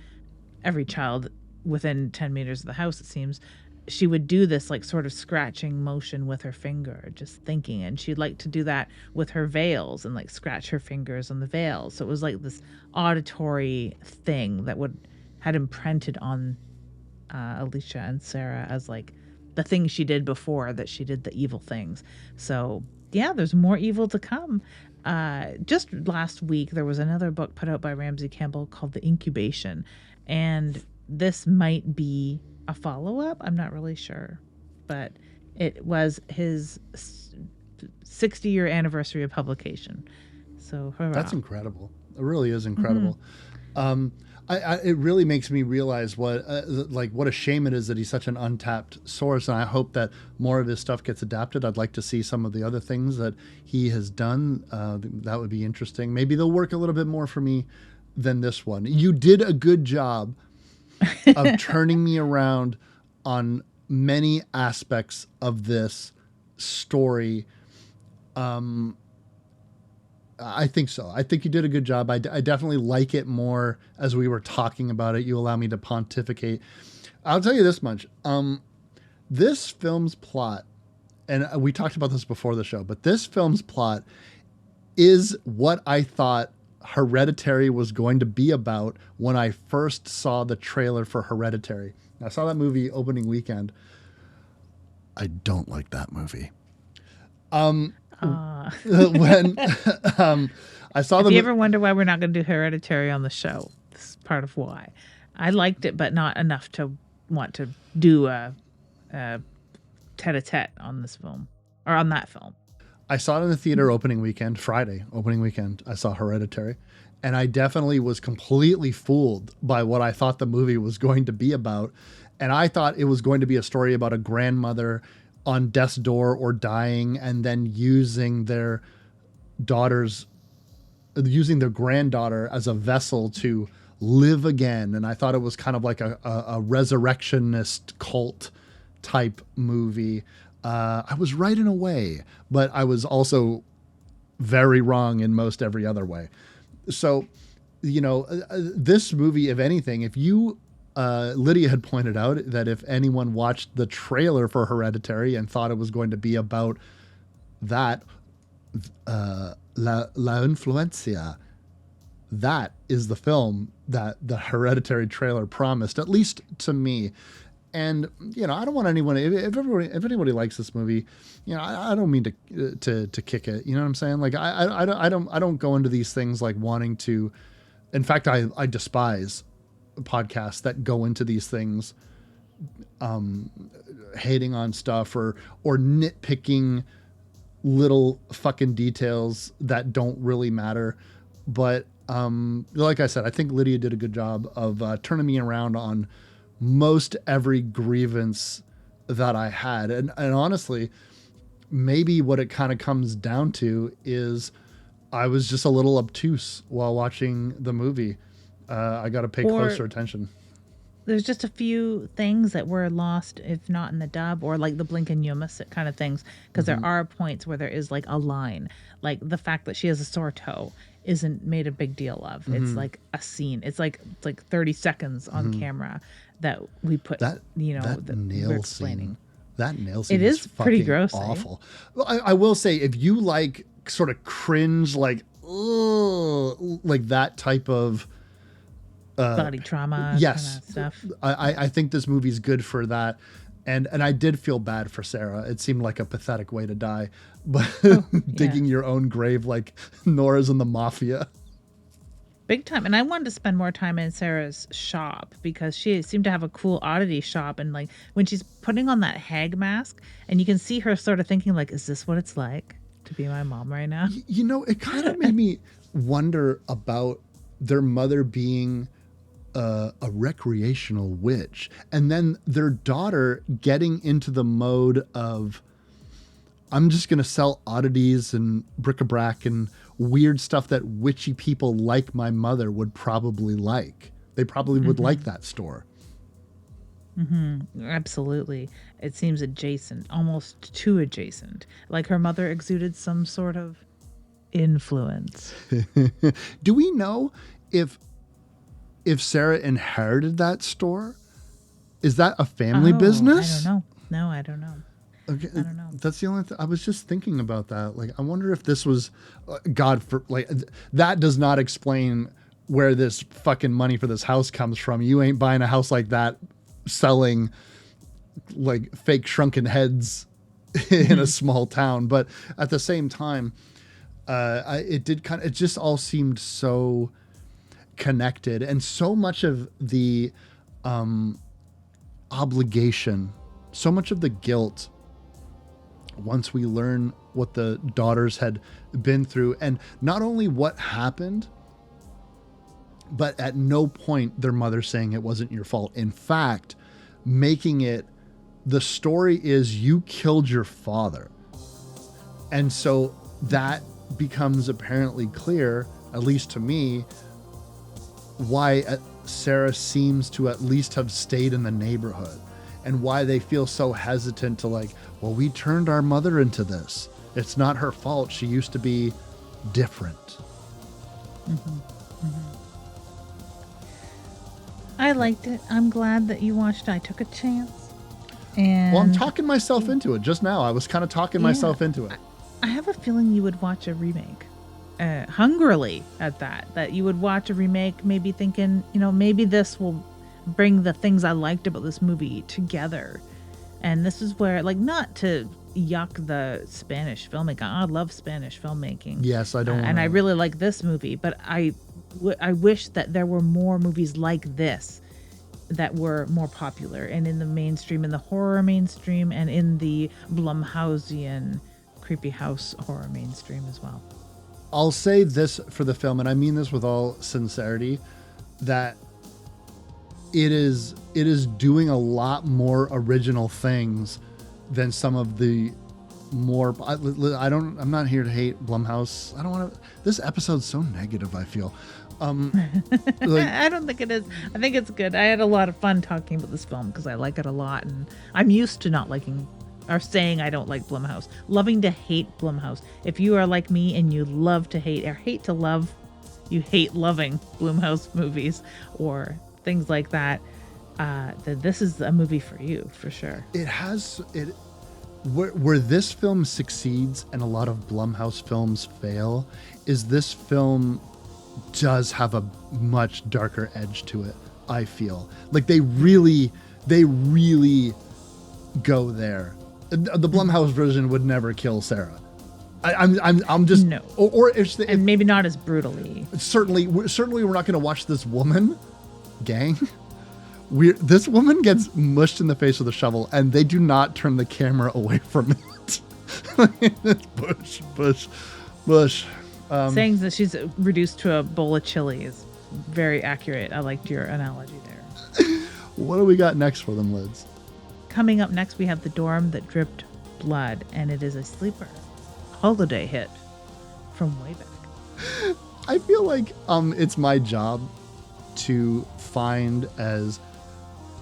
every child within 10 meters of the house, it seems. She would do this like sort of scratching motion with her finger, just thinking. And she'd like to do that with her veils and like scratch her fingers on the veils. So it was like this auditory thing that would had imprinted on Alicia and Sarah as like the things she did before that she did the evil things. So yeah, there's more evil to come. Just last week, there was another book put out by Ramsey Campbell called The Incubation, and this might be a follow-up. I'm not really sure, but it was his 60-year anniversary of publication. So hurrah. That's incredible. It really is incredible. It really makes me realize what a shame it is that he's such an untapped source, and I hope that more of his stuff gets adapted. I'd like to see some of the other things that he has done. That would be interesting. Maybe they'll work a little bit more for me than this one. You did a good job of turning me around on many aspects of this story. I think so. I think you did a good job. I definitely like it more as we were talking about it. You allow me to pontificate. I'll tell you this much. This film's plot, and we talked about this before the show, but this film's plot is what I thought Hereditary was going to be about when I first saw the trailer for Hereditary. I saw that movie opening weekend. I don't like that movie. When I saw if you ever wonder why we're not going to do Hereditary on the show, this is part of why. I liked it, but not enough to want to do a tete-a-tete on this film or on that film. I saw it in the theater opening weekend, Friday opening weekend. I saw Hereditary, and I definitely was completely fooled by what I thought the movie was going to be about. And I thought it was going to be a story about a grandmother on death's door or dying, and then using their granddaughter as a vessel to live again. And I thought it was kind of like a resurrectionist cult type movie. I was right in a way, but I was also very wrong in most every other way. So, this movie, if anything, if you Lydia had pointed out that if anyone watched the trailer for Hereditary and thought it was going to be about that, La Influencia, that is the film that the Hereditary trailer promised, at least to me. And I don't want anyone. If anybody likes this movie, I don't mean to kick it. You know what I'm saying? Like I don't go into these things like wanting to. In fact, I despise podcasts that go into these things hating on stuff or nitpicking little fucking details that don't really matter. But like I said, I think Lydia did a good job of turning me around on most every grievance that I had. And honestly, maybe what it kind of comes down to is I was just a little obtuse while watching the movie. I got to pay closer attention. There's just a few things that were lost, if not in the dub or like the blink and you miss it kind of things. Because there are points where there is like a line, like the fact that she has a sore toe isn't made a big deal of. It's like a scene. It's like 30 seconds on camera that we put, that we're explaining. Scene. That nail scene it is pretty gross, awful. Well, I will say, if you like sort of cringe, like that type of body trauma yes, kind of stuff. I think this movie's good for that. And I did feel bad for Sarah. It seemed like a pathetic way to die, but digging your own grave like Nora's in the Mafia. Big time. And I wanted to spend more time in Sarah's shop because she seemed to have a cool oddity shop. And like when she's putting on that hag mask and you can see her sort of thinking like, is this what it's like to be my mom right now? You know, it kind of made me wonder about their mother being a recreational witch, and then their daughter getting into the mode of, I'm just going to sell oddities and bric-a-brac and weird stuff that witchy people like my mother would probably like. They probably would like that store. Absolutely. It seems adjacent, almost too adjacent. Like her mother exuded some sort of influence. Do we know if Sarah inherited that store? Is that a family business? I don't know. No, I don't know. Okay, I don't know. That's the only thing. I was just thinking about that. Like, I wonder if this was, God, for like, that does not explain where this fucking money for this house comes from. You ain't buying a house like that, selling like fake shrunken heads in a small town. But at the same time, it just all seemed so connected, and so much of the obligation, so much of the guilt, once we learn what the daughters had been through, and not only what happened, but at no point their mother saying it wasn't your fault. In fact, making it, the story is you killed your father. And so that becomes apparently clear, at least to me, why Sarah seems to at least have stayed in the neighborhood, and why they feel so hesitant to like, well, we turned our mother into this. It's not her fault. She used to be different. I liked it. I'm glad that you watched it. I took a chance. And Well, I'm talking myself into it just now. I was kind of talking myself into it. I have a feeling you would watch a remake. Hungrily at that you would watch a remake, maybe thinking, maybe this will bring the things I liked about this movie together. And this is where, like, not to yuck the Spanish filmmaking. I love Spanish filmmaking. Yes, I don't. And I really like this movie, but I wish that there were more movies like this that were more popular and in the mainstream, in the horror mainstream, and in the Blumhausian creepy house horror mainstream as well. I'll say this for the film, and I mean this with all sincerity, that it is doing a lot more original things than some of the more. I'm not here to hate Blumhouse. I don't want to. This episode's so negative, I feel. I don't think it is. I think it's good. I had a lot of fun talking about this film because I like it a lot, and I'm used to not liking or saying I don't like Blumhouse. Loving to hate Blumhouse. If you are like me and you love to hate or hate to love, you hate loving Blumhouse movies or things like that, then this is a movie for you for sure. It has it. Where this film succeeds and a lot of Blumhouse films fail is this film does have a much darker edge to it. I feel like they really go there. The Blumhouse version would never kill Sarah. I'm just no. Or if and maybe not as brutally. Certainly we're not going to watch this woman, gang. This woman gets mushed in the face with a shovel, and they do not turn the camera away from it. Bush. Saying that she's reduced to a bowl of chili is very accurate. I liked your analogy there. What do we got next for them, Lids? Coming up next, we have The Dorm That Dripped Blood, and it is a sleeper holiday hit from way back. I feel like it's my job to find as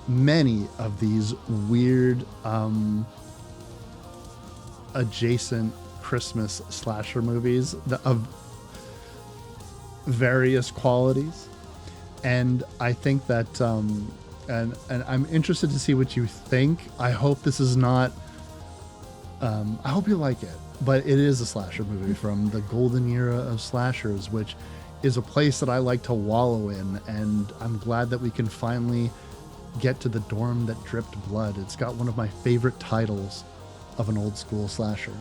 many of these weird adjacent Christmas slasher movies of various qualities, and I think that and I'm interested to see what you think. I hope this is not I hope you like it, but it is a slasher movie from the golden era of slashers, which is a place that I like to wallow in, and I'm glad that we can finally get to The Dorm That Dripped Blood. It's got one of my favorite titles of an old school slasher.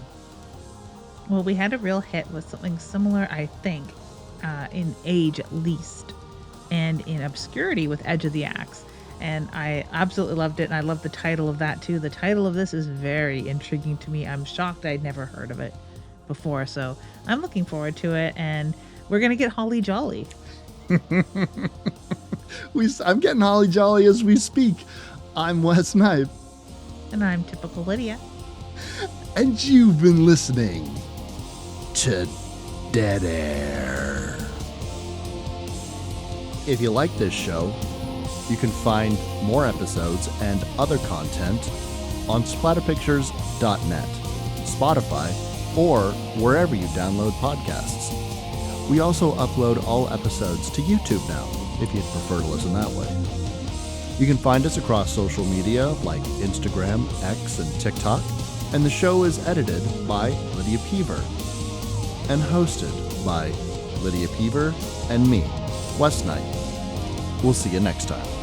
Well, we had a real hit with something similar, I think, in age at least, and in obscurity with Edge of the Axe. And I absolutely loved it, and I love the title of that too. The title of this is very intriguing to me. I'm shocked I'd never heard of it before, so I'm looking forward to it, and we're gonna get holly jolly. I'm getting holly jolly as we speak. I'm Wes Knife. And I'm typical Lydia. And you've been listening to Dead Air. If you like this show, you can find more episodes and other content on splatterpictures.net, Spotify, or wherever you download podcasts. We also upload all episodes to YouTube now, if you'd prefer to listen that way. You can find us across social media like Instagram, X, and TikTok, and the show is edited by Lydia Peaver and hosted by Lydia Peaver and me, Wes Knight. We'll see you next time.